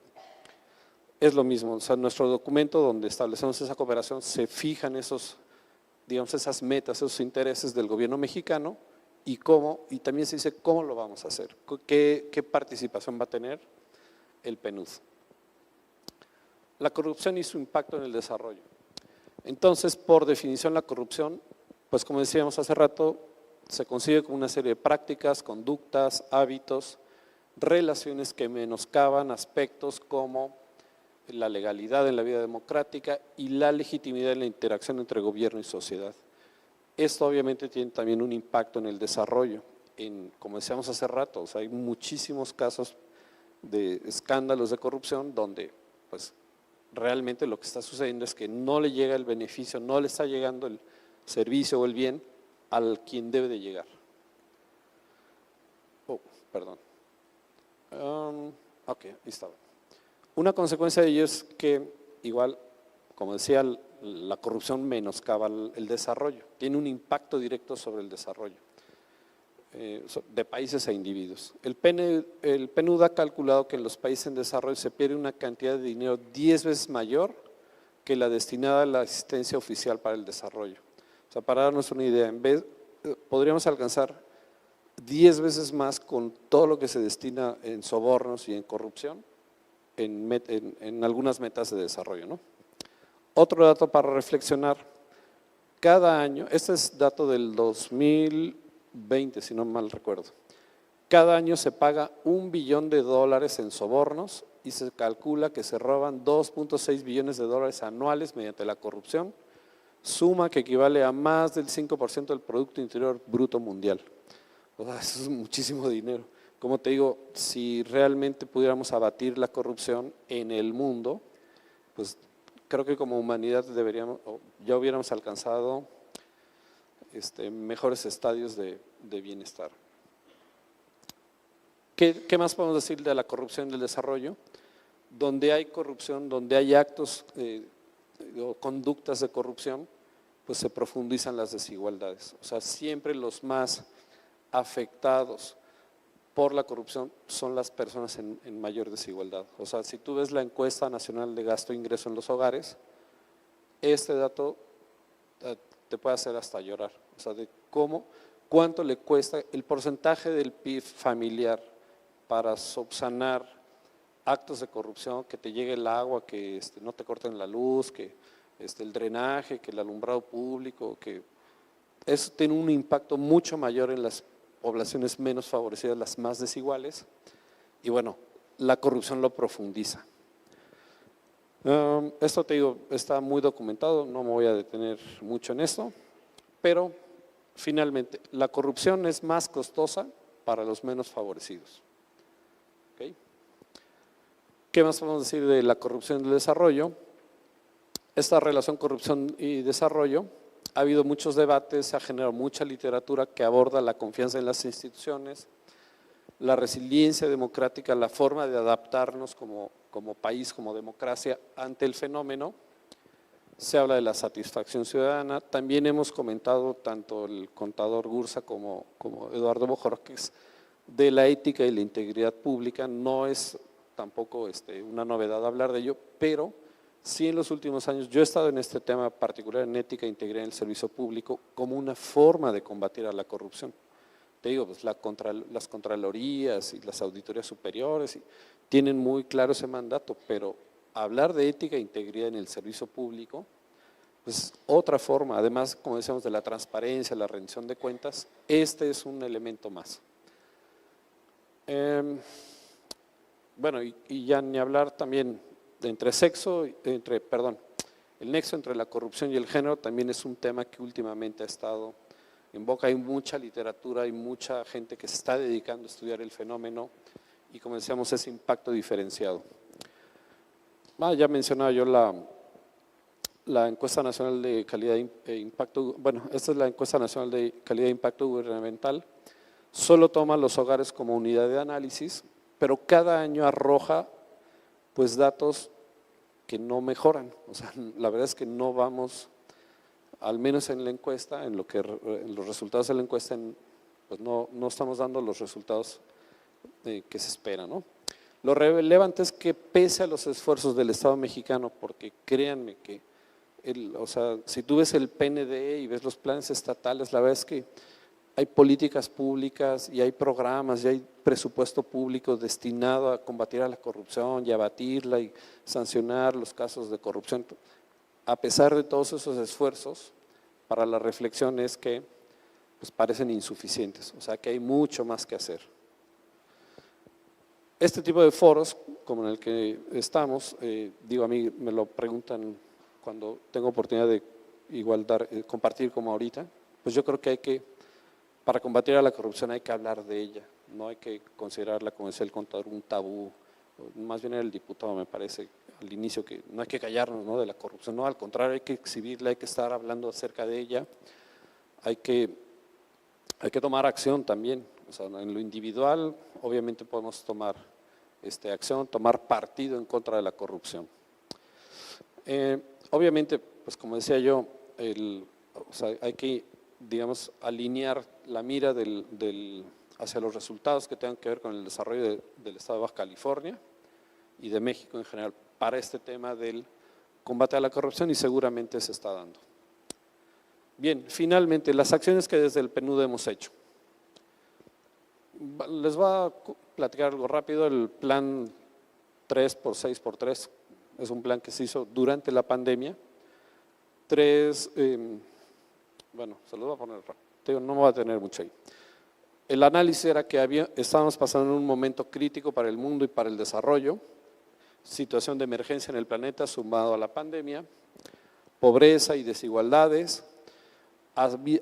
es lo mismo, o sea, nuestro documento donde establecemos esa cooperación se fijan esas metas, esos intereses del gobierno mexicano y también se dice cómo lo vamos a hacer, qué participación va a tener el PNUD. La corrupción y su impacto en el desarrollo. Entonces, por definición, la corrupción, pues como decíamos hace rato, se consigue con una serie de prácticas, conductas, hábitos, relaciones que menoscaban aspectos como la legalidad en la vida democrática y la legitimidad en la interacción entre gobierno y sociedad. Esto obviamente tiene también un impacto en el desarrollo. Como decíamos hace rato, o sea, hay muchísimos casos de escándalos de corrupción donde pues realmente lo que está sucediendo es que no le llega el beneficio, no le está llegando el servicio o el bien al quien debe de llegar. perdón. Ok, ahí estaba. Una consecuencia de ello es que, igual, como decía, la corrupción menoscaba el desarrollo, tiene un impacto directo sobre el desarrollo de países e individuos. El PNUD ha calculado que en los países en desarrollo se pierde una cantidad de dinero 10 veces mayor que la destinada a la asistencia oficial para el desarrollo. O sea, para darnos una idea, podríamos alcanzar 10 veces más con todo lo que se destina en sobornos y en corrupción en algunas metas de desarrollo, ¿no? Otro dato para reflexionar, cada año, este es dato del 2020 si no mal recuerdo, cada año se paga $1 billón en sobornos y se calcula que se roban 2.6 billones de dólares anuales mediante la corrupción, suma que equivale a más del 5% del Producto Interior Bruto Mundial. O sea, eso es muchísimo dinero. Como te digo, si realmente pudiéramos abatir la corrupción en el mundo, pues creo que como humanidad ya hubiéramos alcanzado mejores estadios de bienestar. ¿Qué más podemos decir de la corrupción del desarrollo? Donde hay corrupción, donde hay actos o conductas de corrupción, pues se profundizan las desigualdades. O sea, siempre los más afectados por la corrupción son las personas en mayor desigualdad. O sea, si tú ves la encuesta nacional de gasto e ingreso en los hogares, este dato te puede hacer hasta llorar. O sea, de cuánto le cuesta el porcentaje del PIB familiar para subsanar actos de corrupción, que te llegue el agua, que no te corten la luz, que el drenaje, que el alumbrado público, que eso tiene un impacto mucho mayor en las poblaciones menos favorecidas, las más desiguales, y bueno, la corrupción lo profundiza. Esto te digo, está muy documentado, no me voy a detener mucho en esto, pero finalmente, la corrupción es más costosa para los menos favorecidos. ¿Okay? ¿Qué más podemos decir de la corrupción del desarrollo? Esta relación corrupción y desarrollo, ha habido muchos debates, se ha generado mucha literatura que aborda la confianza en las instituciones, la resiliencia democrática, la forma de adaptarnos como país, como democracia ante el fenómeno. Se habla de la satisfacción ciudadana. También hemos comentado, tanto el contador Gursa como Eduardo Bojorquez, de la ética y la integridad pública. No es tampoco una novedad hablar de ello, pero sí en los últimos años yo he estado en este tema particular en ética e integridad en el servicio público como una forma de combatir a la corrupción. Te digo, pues las contralorías y las auditorías superiores tienen muy claro ese mandato, pero hablar de ética e integridad en el servicio público, pues otra forma, además como decíamos de la transparencia, la rendición de cuentas, este es un elemento más. Bueno, y ya ni hablar también el nexo entre la corrupción y el género también es un tema que últimamente ha estado en boca. Hay mucha literatura, hay mucha gente que se está dedicando a estudiar el fenómeno y como decíamos ese impacto diferenciado. Ya mencionaba yo la encuesta nacional de calidad e impacto, bueno, esta es la encuesta nacional de calidad e impacto gubernamental, solo toma los hogares como unidad de análisis, pero cada año arroja pues datos que no mejoran. O sea, la verdad es que no vamos, al menos en la encuesta, en los resultados de la encuesta, pues no estamos dando los resultados que se esperan, ¿no? Lo relevante es que pese a los esfuerzos del Estado mexicano, porque créanme que, o sea, si tú ves el PND y ves los planes estatales, la verdad es que hay políticas públicas y hay programas y hay presupuesto público destinado a combatir a la corrupción y a abatirla y sancionar los casos de corrupción. A pesar de todos esos esfuerzos, para la reflexión es que pues parecen insuficientes, o sea que hay mucho más que hacer. Este tipo de foros, como en el que estamos, digo, a mí me lo preguntan cuando tengo oportunidad de igual compartir como ahorita, pues yo creo que para combatir a la corrupción hay que hablar de ella, no hay que considerarla, como decía el contador, un tabú. Más bien era el diputado, me parece, al inicio, que no hay que callarnos, ¿no?, de la corrupción, no, al contrario, hay que exhibirla, hay que estar hablando acerca de ella, hay que tomar acción también. O sea, en lo individual, obviamente podemos tomar acción, tomar partido en contra de la corrupción. Obviamente, pues como decía yo, o sea, hay que, digamos, alinear la mira hacia los resultados que tengan que ver con el desarrollo del Estado de Baja California y de México en general para este tema del combate a la corrupción, y seguramente se está dando. Bien, finalmente, las acciones que desde el PNUD hemos hecho. Les voy a platicar algo rápido. El plan 3x6x3 es un plan que se hizo durante la pandemia. Bueno, se los voy a poner rápido, no me voy a tener mucho ahí. El análisis era que estábamos pasando en un momento crítico para el mundo y para el desarrollo, situación de emergencia en el planeta sumado a la pandemia, pobreza y desigualdades.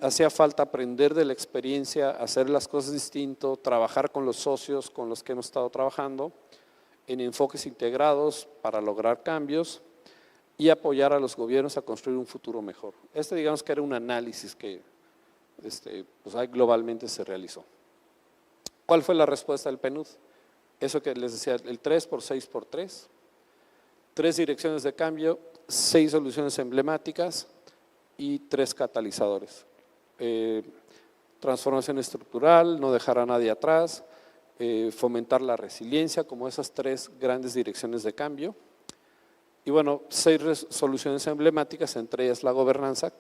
Hacía falta aprender de la experiencia, hacer las cosas distinto, trabajar con los socios con los que hemos estado trabajando en enfoques integrados para lograr cambios y apoyar a los gobiernos a construir un futuro mejor. Digamos que era un análisis que pues ahí globalmente se realizó. ¿Cuál fue la respuesta del PNUD? Eso que les decía, el 3x6x3, 3 direcciones de cambio, 6 soluciones emblemáticas y 3 catalizadores. Transformación estructural, no dejar a nadie atrás, fomentar la resiliencia, como esas 3 grandes direcciones de cambio. Y bueno, 6 soluciones emblemáticas, entre ellas la gobernanza,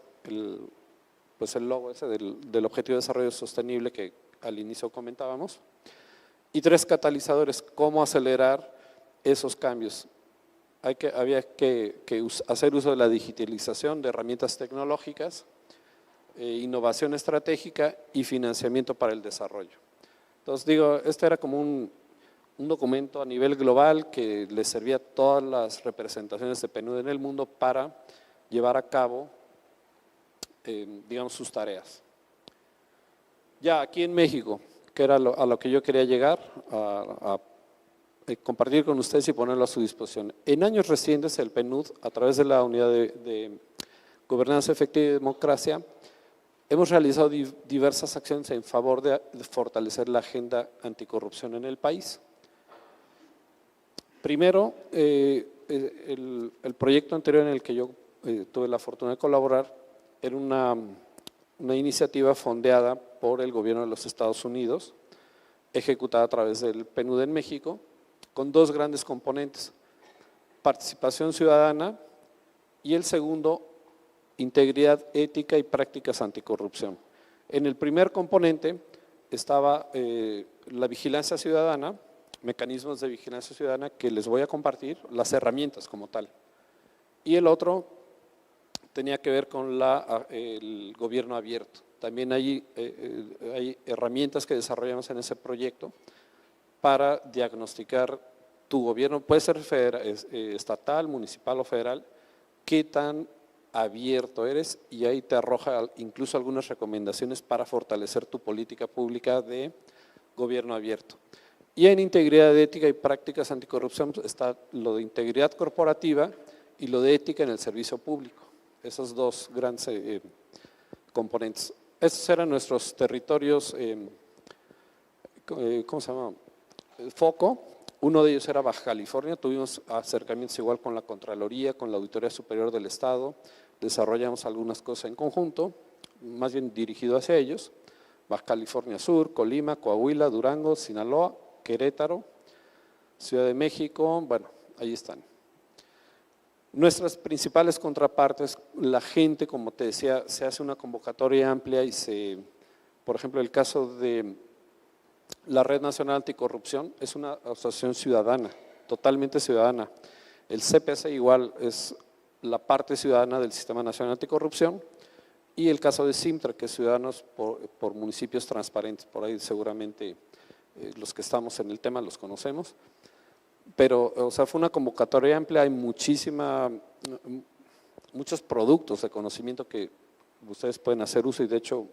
pues el logo ese del Objetivo de Desarrollo Sostenible que al inicio comentábamos, y 3 catalizadores, cómo acelerar esos cambios. Había que hacer uso de la digitalización, de herramientas tecnológicas, innovación estratégica y financiamiento para el desarrollo. Entonces digo, este era como un documento a nivel global que le servía a todas las representaciones de PNUD en el mundo para llevar a cabo, digamos, sus tareas. Ya aquí en México, que era a lo que yo quería llegar, a compartir con ustedes y ponerlo a su disposición. En años recientes el PNUD, a través de la Unidad de Gobernanza Efectiva y Democracia, hemos realizado diversas acciones en favor de fortalecer la agenda anticorrupción en el país. Primero, el proyecto anterior en el que yo tuve la fortuna de colaborar era una iniciativa fondeada por el gobierno de los Estados Unidos, ejecutada a través del PNUD en México, con 2 grandes componentes: participación ciudadana y el segundo, integridad ética y prácticas anticorrupción. En el primer componente estaba la vigilancia ciudadana, mecanismos de vigilancia ciudadana que les voy a compartir, las herramientas como tal. Y el otro tenía que ver con el gobierno abierto. También hay herramientas que desarrollamos en ese proyecto para diagnosticar tu gobierno, puede ser estatal, municipal o federal, qué tan abierto eres, y ahí te arroja incluso algunas recomendaciones para fortalecer tu política pública de gobierno abierto. Y en integridad ética y prácticas anticorrupción está lo de integridad corporativa y lo de ética en el servicio público. Esos 2 grandes componentes. Estos eran nuestros territorios, ¿cómo se llama? Foco. Uno de ellos era Baja California. Tuvimos acercamientos igual con la Contraloría, con la Auditoría Superior del Estado. Desarrollamos algunas cosas en conjunto, más bien dirigido hacia ellos. Baja California Sur, Colima, Coahuila, Durango, Sinaloa, Querétaro, Ciudad de México, bueno, ahí están. Nuestras principales contrapartes, la gente, como te decía, se hace una convocatoria amplia y por ejemplo, el caso de la Red Nacional Anticorrupción es una asociación ciudadana, totalmente ciudadana. El CPC igual es la parte ciudadana del Sistema Nacional Anticorrupción, y el caso de Simtra, que es Ciudadanos por Municipios Transparentes. Por ahí seguramente los que estamos en el tema los conocemos. Pero, o sea, fue una convocatoria amplia, hay muchos productos de conocimiento que ustedes pueden hacer uso, y de hecho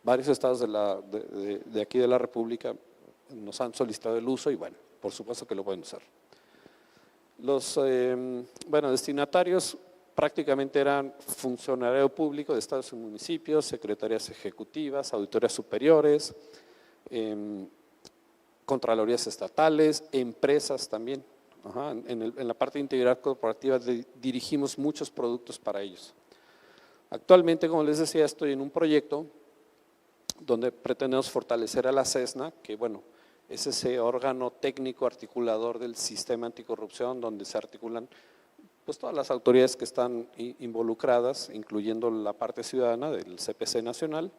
varios estados de aquí de la República nos han solicitado el uso y bueno, por supuesto que lo pueden usar. Los destinatarios prácticamente eran funcionario público de estados y municipios, secretarías ejecutivas, auditorías superiores, contralorías estatales, empresas también. En la parte de integridad corporativa dirigimos muchos productos para ellos. Actualmente, como les decía, estoy en un proyecto donde pretendemos fortalecer a la CESNA, que bueno, es ese órgano técnico articulador del sistema anticorrupción, donde se articulan pues todas las autoridades que están involucradas, incluyendo la parte ciudadana del CPC Nacional.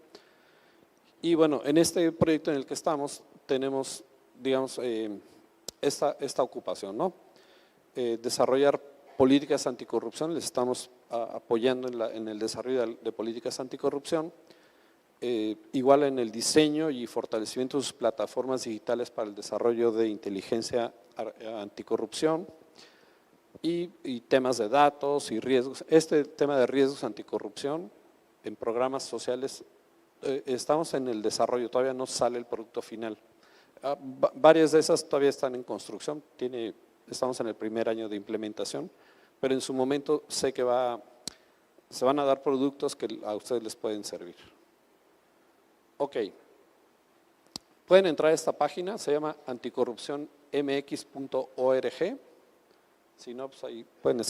Y bueno, en este proyecto en el que estamos, tenemos, digamos, esta ocupación, ¿no? Desarrollar políticas anticorrupción, les estamos apoyando en el desarrollo de políticas anticorrupción, igual en el diseño y fortalecimiento de sus plataformas digitales para el desarrollo de inteligencia anticorrupción y temas de datos y riesgos. Este tema de riesgos anticorrupción en programas sociales, estamos en el desarrollo, todavía no sale el producto final. Varias de esas todavía están en construcción, estamos en el primer año de implementación, pero en su momento sé que se van a dar productos que a ustedes les pueden servir. Ok, pueden entrar a esta página, se llama anticorrupcionmx.org. Si no, pues ahí pueden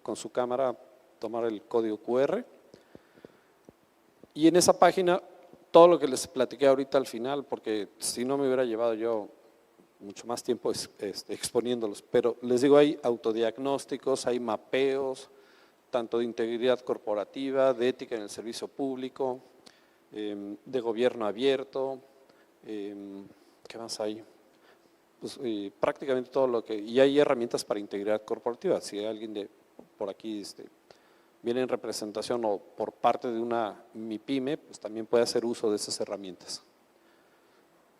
con su cámara tomar el código QR. Y en esa página, todo lo que les platiqué ahorita al final, porque si no me hubiera llevado yo mucho más tiempo exponiéndolos, pero les digo, hay autodiagnósticos, hay mapeos, tanto de integridad corporativa, de ética en el servicio público, de gobierno abierto, ¿qué más hay? Pues, prácticamente todo lo que… Y hay herramientas para integridad corporativa. Si alguien por aquí viene en representación o por parte de una MIPYME, pues también puede hacer uso de esas herramientas.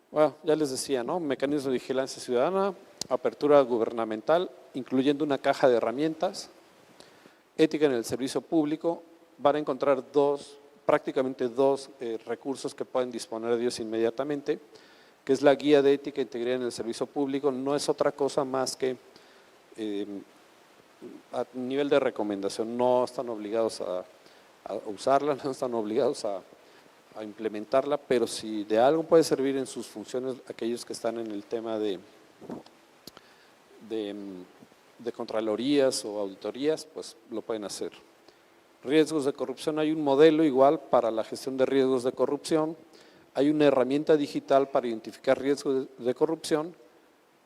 Bueno, ya les decía, ¿no? Mecanismos de vigilancia ciudadana, apertura gubernamental, incluyendo una caja de herramientas, ética en el servicio público. Van a encontrar prácticamente dos recursos que pueden disponer de ellos inmediatamente, que es la guía de ética e integridad en el servicio público. No es otra cosa más que a nivel de recomendación, no están obligados a usarla, no están obligados a implementarla, pero si de algo puede servir en sus funciones aquellos que están en el tema de contralorías o auditorías, pues lo pueden hacer. Riesgos de corrupción, hay un modelo igual para la gestión de riesgos de corrupción, hay una herramienta digital para identificar riesgos de corrupción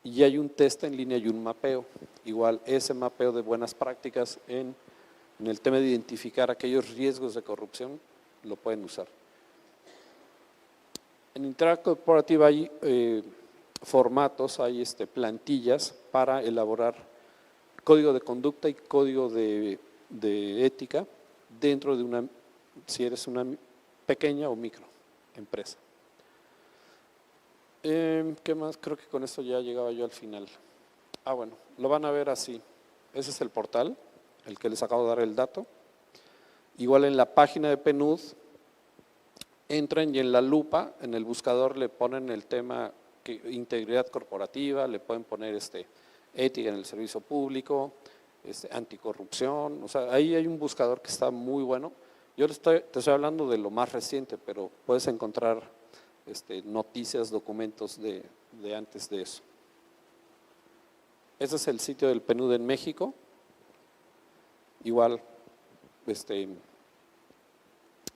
y hay un test en línea y un mapeo. Igual ese mapeo de buenas prácticas en el tema de identificar aquellos riesgos de corrupción lo pueden usar. En integridad corporativa hay formatos, hay plantillas para elaborar código de conducta y código de ética dentro de si eres una pequeña o micro empresa. ¿Qué más? Creo que con esto ya llegaba yo al final. Bueno, lo van a ver así. Ese es el portal, el que les acabo de dar el dato. Igual en la página de PNUD, entran y en la lupa, en el buscador le ponen el tema integridad corporativa, le pueden poner ética en el servicio público, anticorrupción, o sea, ahí hay un buscador que está muy bueno. Yo te estoy hablando de lo más reciente, pero puedes encontrar noticias, documentos de antes de eso. Ese es el sitio del PNUD en México. Igual,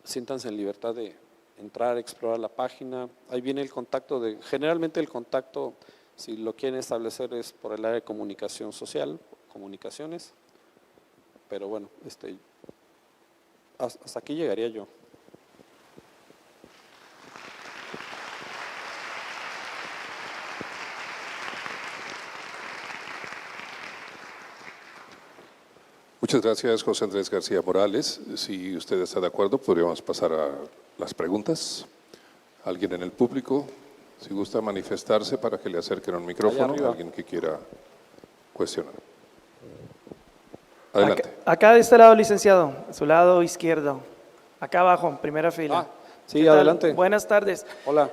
siéntanse en libertad de entrar, explorar la página. Ahí viene el contacto generalmente el contacto, si lo quieren establecer, es por el área de comunicación social, comunicaciones, pero bueno, hasta aquí llegaría yo. Muchas gracias, José Andrés García Morales. Si usted está de acuerdo, podríamos pasar a las preguntas. ¿Alguien en el público? Si gusta manifestarse para que le acerquen un micrófono, alguien que quiera cuestionar. Adelante. Acá de este lado, licenciado, a su lado izquierdo, acá abajo, en primera fila. Sí, adelante. Buenas tardes. Hola.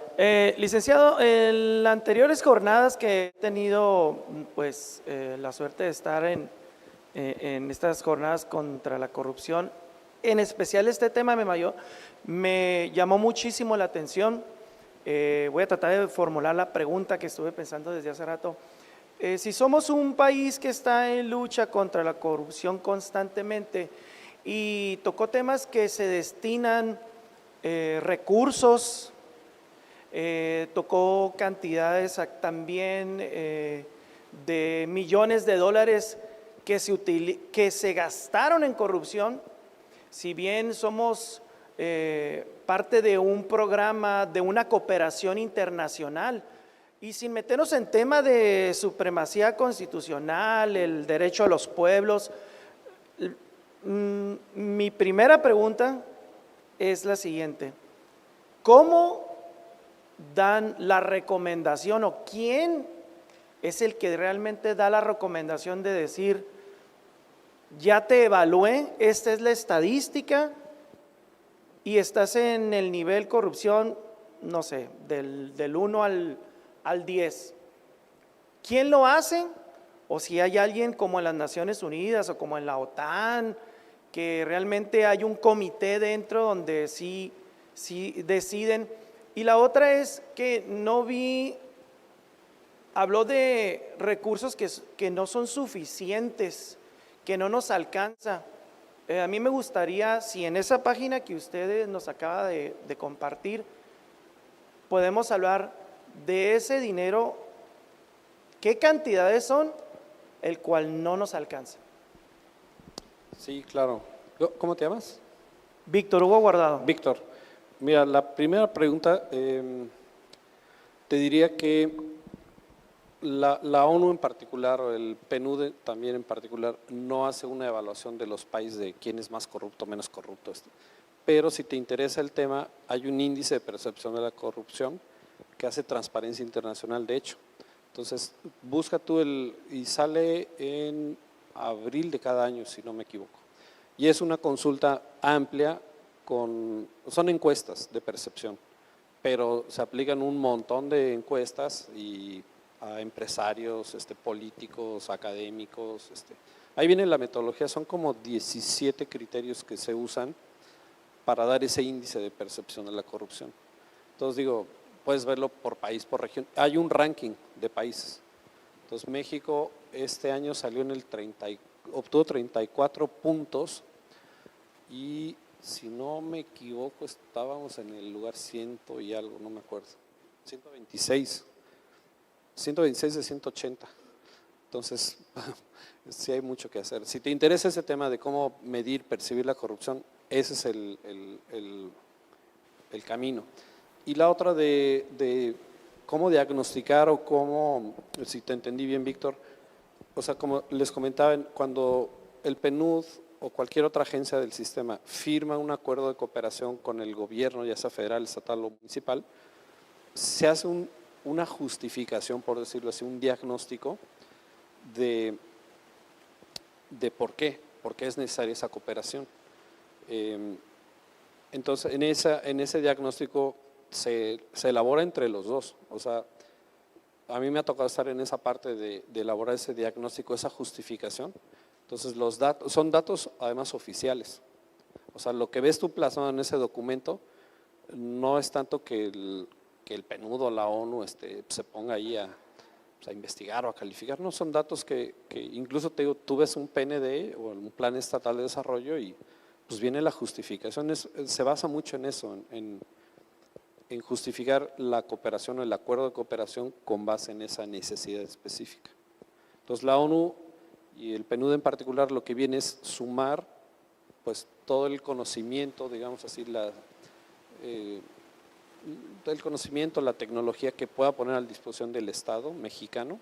Licenciado, en las anteriores jornadas que he tenido pues la suerte de estar en estas jornadas contra la corrupción, en especial este tema me llamó muchísimo la atención. Voy a tratar de formular la pregunta que estuve pensando desde hace rato. Si somos un país que está en lucha contra la corrupción constantemente y tocó temas que se destinan recursos, tocó cantidades también de millones de dólares que se gastaron en corrupción, si bien somos parte de un programa, de una cooperación internacional, y sin meternos en tema de supremacía constitucional, el derecho a los pueblos, mi primera pregunta es la siguiente: ¿cómo dan la recomendación o quién es el que realmente da la recomendación de decir, ya te evalué, esta es la estadística y estás en el nivel corrupción, no sé, del 1 al 10? ¿Quién lo hace? O si hay alguien como en las Naciones Unidas o como en la OTAN, que realmente hay un comité dentro donde sí deciden. Y la otra es que no vi, habló de recursos que no son suficientes, que no nos alcanza. A mí me gustaría, si en esa página que usted nos acaba de compartir, podemos hablar de ese dinero, qué cantidades son, el cual no nos alcanza. Sí, claro. ¿Cómo te llamas? Víctor Hugo Guardado. Víctor, mira, la primera pregunta, te diría que la ONU en particular, o el PNUD también en particular, no hace una evaluación de los países de quién es más corrupto o menos corrupto. Pero si te interesa el tema, hay un índice de percepción de la corrupción que hace Transparencia Internacional, de hecho. Entonces, busca tú y sale en abril de cada año, si no me equivoco. Y es una consulta amplia, son encuestas de percepción, pero se aplican un montón de encuestas y a empresarios, políticos, académicos. Ahí viene la metodología, son como 17 criterios que se usan para dar ese índice de percepción de la corrupción. Entonces digo, puedes verlo por país, por región. Hay un ranking de países. Entonces México este año salió obtuvo 34 puntos y si no me equivoco estábamos en el lugar 100 y algo, no me acuerdo, 126 de 180. Entonces, sí hay mucho que hacer. Si te interesa ese tema de cómo medir, percibir la corrupción, ese es el camino. Y la otra de cómo diagnosticar o cómo, si te entendí bien, Víctor, o sea, como les comentaba, cuando el PNUD o cualquier otra agencia del sistema firma un acuerdo de cooperación con el gobierno, ya sea federal, estatal o municipal, se hace una justificación, por decirlo así, un diagnóstico de por qué es necesaria esa cooperación. Entonces, en ese diagnóstico se elabora entre los dos. O sea, a mí me ha tocado estar en esa parte de elaborar ese diagnóstico, esa justificación. Entonces, los datos son datos además oficiales. O sea, lo que ves tú plasmado en ese documento no es tanto que el PNUD o la ONU se ponga ahí a investigar o a calificar. No, son datos que incluso te digo, tú ves un PND o un Plan Estatal de Desarrollo y pues viene la justificación. Se basa mucho en eso, en justificar la cooperación o el acuerdo de cooperación con base en esa necesidad específica. Entonces la ONU y el PNUD en particular lo que viene es sumar pues todo el conocimiento, digamos así, el conocimiento, la tecnología que pueda poner a disposición del Estado mexicano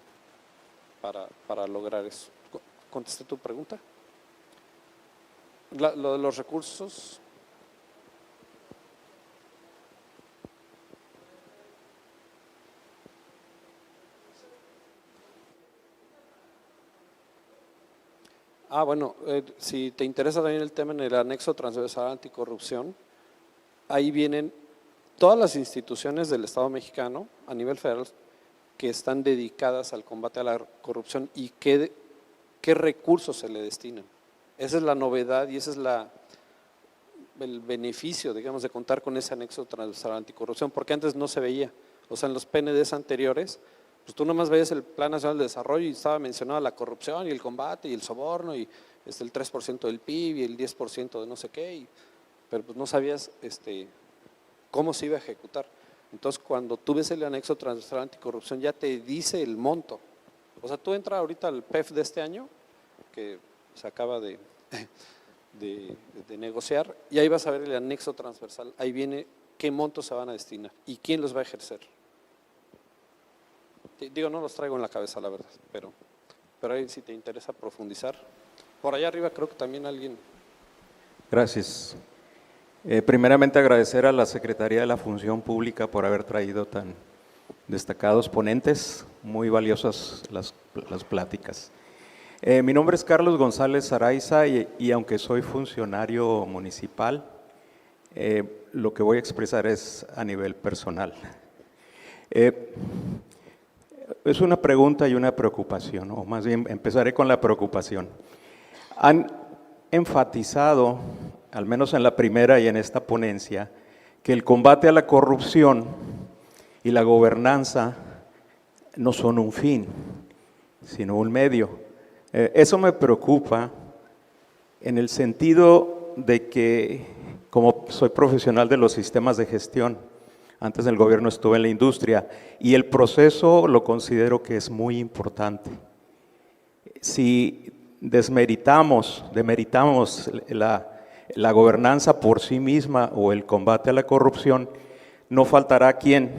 para lograr eso. ¿Contesté tu pregunta? Lo de los recursos. Bueno, si te interesa también el tema en el anexo transversal anticorrupción, ahí vienen todas las instituciones del Estado mexicano a nivel federal que están dedicadas al combate a la corrupción y qué recursos se le destinan. Esa es la novedad y esa es el beneficio, digamos, de contar con ese anexo transversal anticorrupción, porque antes no se veía. O sea, en los PNDs anteriores, pues tú nomás veías el Plan Nacional de Desarrollo y estaba mencionada la corrupción y el combate y el soborno y el 3% del PIB y el 10% de no sé qué, pero pues no sabías cómo se iba a ejecutar. Entonces, cuando tú ves el anexo transversal anticorrupción, ya te dice el monto. O sea, tú entras ahorita al PEF de este año, que se acaba de negociar, y ahí vas a ver el anexo transversal, ahí viene qué montos se van a destinar y quién los va a ejercer. Digo, no los traigo en la cabeza, la verdad, pero ahí si te interesa profundizar. Por allá arriba creo que también alguien. Gracias. Primeramente agradecer a la Secretaría de la Función Pública por haber traído tan destacados ponentes, muy valiosas las pláticas. Mi nombre es Carlos González Araiza y aunque soy funcionario municipal, lo que voy a expresar es a nivel personal. Es una pregunta y una preocupación, o más bien empezaré con la preocupación. Han enfatizado, al menos en la primera y en esta ponencia, que el combate a la corrupción y la gobernanza no son un fin, sino un medio. Eso me preocupa en el sentido de que, como soy profesional de los sistemas de gestión, antes del gobierno estuve en la industria y el proceso lo considero que es muy importante. Si demeritamos la gobernanza por sí misma o el combate a la corrupción, no faltará quien,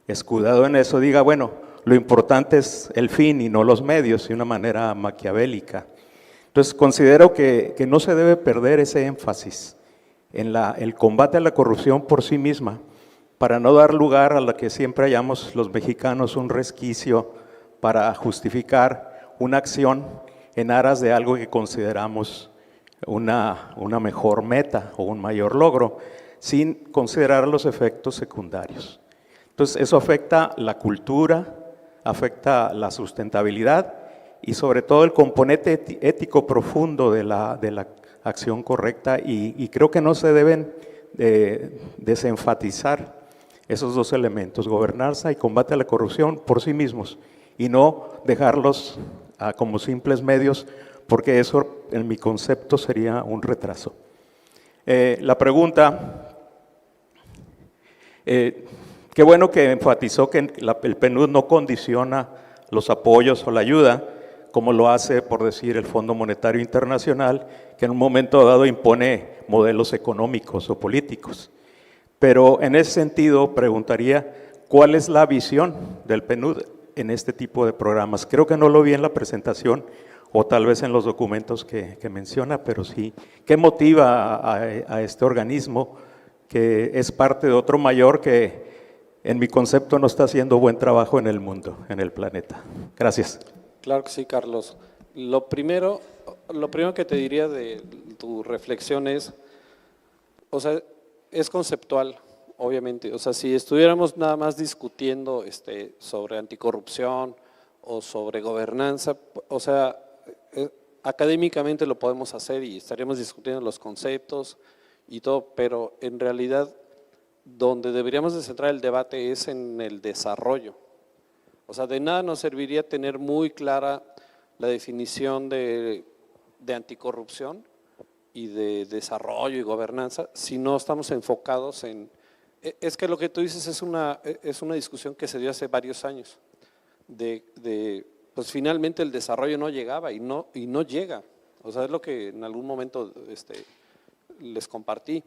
escudado en eso, diga, bueno, lo importante es el fin y no los medios, de una manera maquiavélica. Entonces considero que no se debe perder ese énfasis en el combate a la corrupción por sí misma, para no dar lugar a lo que siempre hallamos los mexicanos un resquicio para justificar una acción en aras de algo que consideramos una mejor meta o un mayor logro, sin considerar los efectos secundarios. Entonces eso afecta la cultura, afecta la sustentabilidad y sobre todo el componente ético profundo de la acción correcta y creo que no se deben desenfatizar esos dos elementos, gobernanza y combate a la corrupción por sí mismos y no dejarlos como simples medios, porque eso en mi concepto sería un retraso. La pregunta, qué bueno que enfatizó que el PNUD no condiciona los apoyos o la ayuda, como lo hace, por decir, el Fondo Monetario Internacional, que en un momento dado impone modelos económicos o políticos. Pero en ese sentido preguntaría, ¿cuál es la visión del PNUD en este tipo de programas? Creo que no lo vi en la presentación o tal vez en los documentos que menciona, pero sí, ¿qué motiva a este organismo que es parte de otro mayor que en mi concepto no está haciendo buen trabajo en el mundo, en el planeta? Gracias. Claro que sí, Carlos. Lo primero que te diría de tu reflexión es, o sea, es conceptual, obviamente. O sea, si estuviéramos nada más discutiendo sobre anticorrupción o sobre gobernanza, o sea, académicamente lo podemos hacer y estaríamos discutiendo los conceptos y todo, pero en realidad donde deberíamos de centrar el debate es en el desarrollo. O sea, de nada nos serviría tener muy clara la definición de anticorrupción y de desarrollo y gobernanza si no estamos enfocados en… Es que lo que tú dices es una discusión que se dio hace varios años, pues finalmente el desarrollo no llegaba y no llega. O sea, es lo que en algún momento les compartí,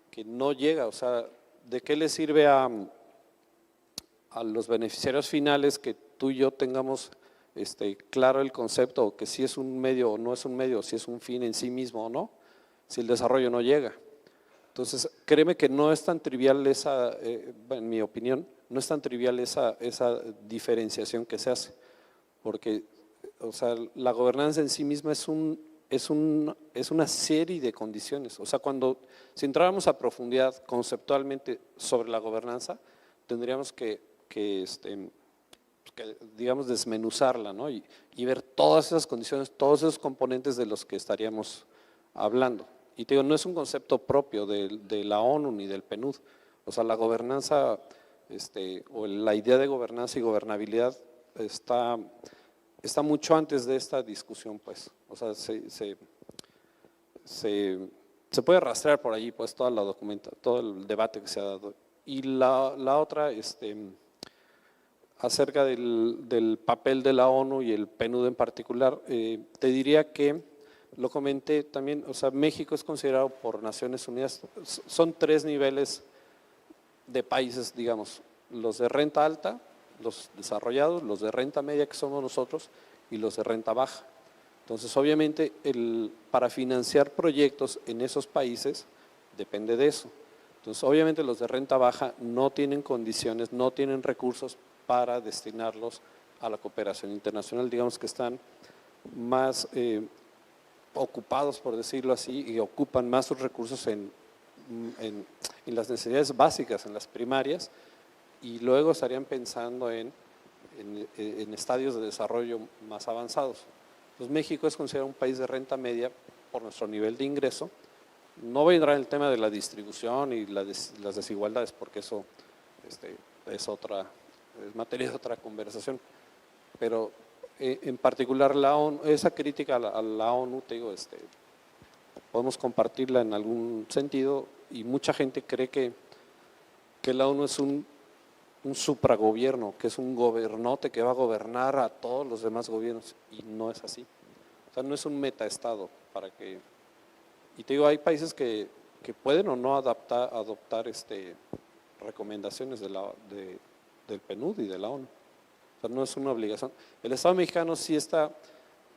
que no llega. O sea, ¿de qué le sirve a los beneficiarios finales que tú y yo tengamos claro el concepto, o que si es un medio o no es un medio, si es un fin en sí mismo o no, si el desarrollo no llega? Entonces, créeme que no es tan trivial en mi opinión, no es tan trivial esa diferenciación que se hace, porque, o sea, la gobernanza en sí misma es una serie de condiciones. O sea, si entráramos a profundidad conceptualmente sobre la gobernanza, tendríamos que digamos, desmenuzarla, ¿no? Y ver todas esas condiciones, todos esos componentes de los que estaríamos hablando. Y te digo, no es un concepto propio de la ONU ni del PNUD. O sea, la gobernanza, o la idea de gobernanza y gobernabilidad está mucho antes de esta discusión, pues. O sea, se puede rastrear por allí, pues, toda la todo el debate que se ha dado. Y la otra, acerca del papel de la ONU y el PNUD en particular, te diría que, lo comenté también, o sea, México es considerado por Naciones Unidas, son 3 niveles de países, digamos, los de renta alta, los desarrollados, los de renta media que somos nosotros y los de renta baja. Entonces, obviamente, para financiar proyectos en esos países depende de eso. Entonces, obviamente, los de renta baja no tienen condiciones, no tienen recursos para destinarlos a la cooperación internacional, digamos que están más ocupados, por decirlo así, y ocupan más sus recursos en las necesidades básicas, en las primarias, y luego estarían pensando en estadios de desarrollo más avanzados. Entonces, México es considerado un país de renta media por nuestro nivel de ingreso. No voy a entrar en el tema de la distribución y las desigualdades, porque eso es materia de otra conversación, pero en particular la ONU, esa crítica a la ONU, te digo, podemos compartirla en algún sentido, y mucha gente cree que la ONU es un supragobierno, que es un gobernote que va a gobernar a todos los demás gobiernos, y no es así. O sea, no es un metaestado y te digo, hay países que pueden o no adoptar recomendaciones del PNUD y de la ONU. O sea, no es una obligación. El Estado mexicano sí está,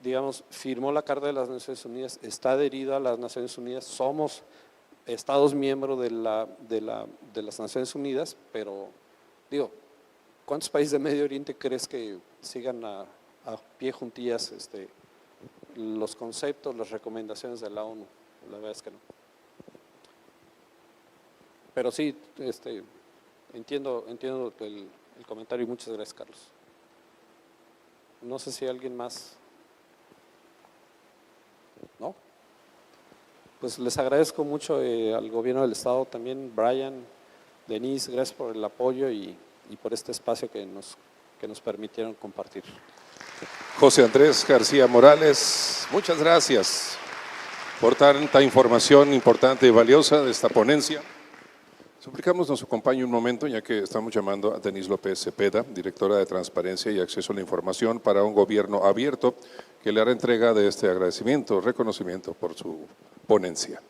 digamos, firmó la Carta de las Naciones Unidas, está adherido a las Naciones Unidas, somos Estados miembros de las Naciones Unidas, pero digo, ¿cuántos países de Medio Oriente crees que sigan a pie juntillas los conceptos, las recomendaciones de la ONU? La verdad es que no. Pero sí, entiendo el comentario y muchas gracias, Carlos. No sé si alguien más. ¿No? Pues les agradezco mucho al gobierno del estado también, Brian, Denise, gracias por el apoyo y por este espacio que nos permitieron compartir. José Andrés García Morales, muchas gracias por tanta información importante y valiosa de esta ponencia. Suplicamos nos acompañe un momento, ya que estamos llamando a Denise López Cepeda, directora de Transparencia y Acceso a la Información para un Gobierno Abierto, que le hará entrega de este agradecimiento, reconocimiento por su ponencia.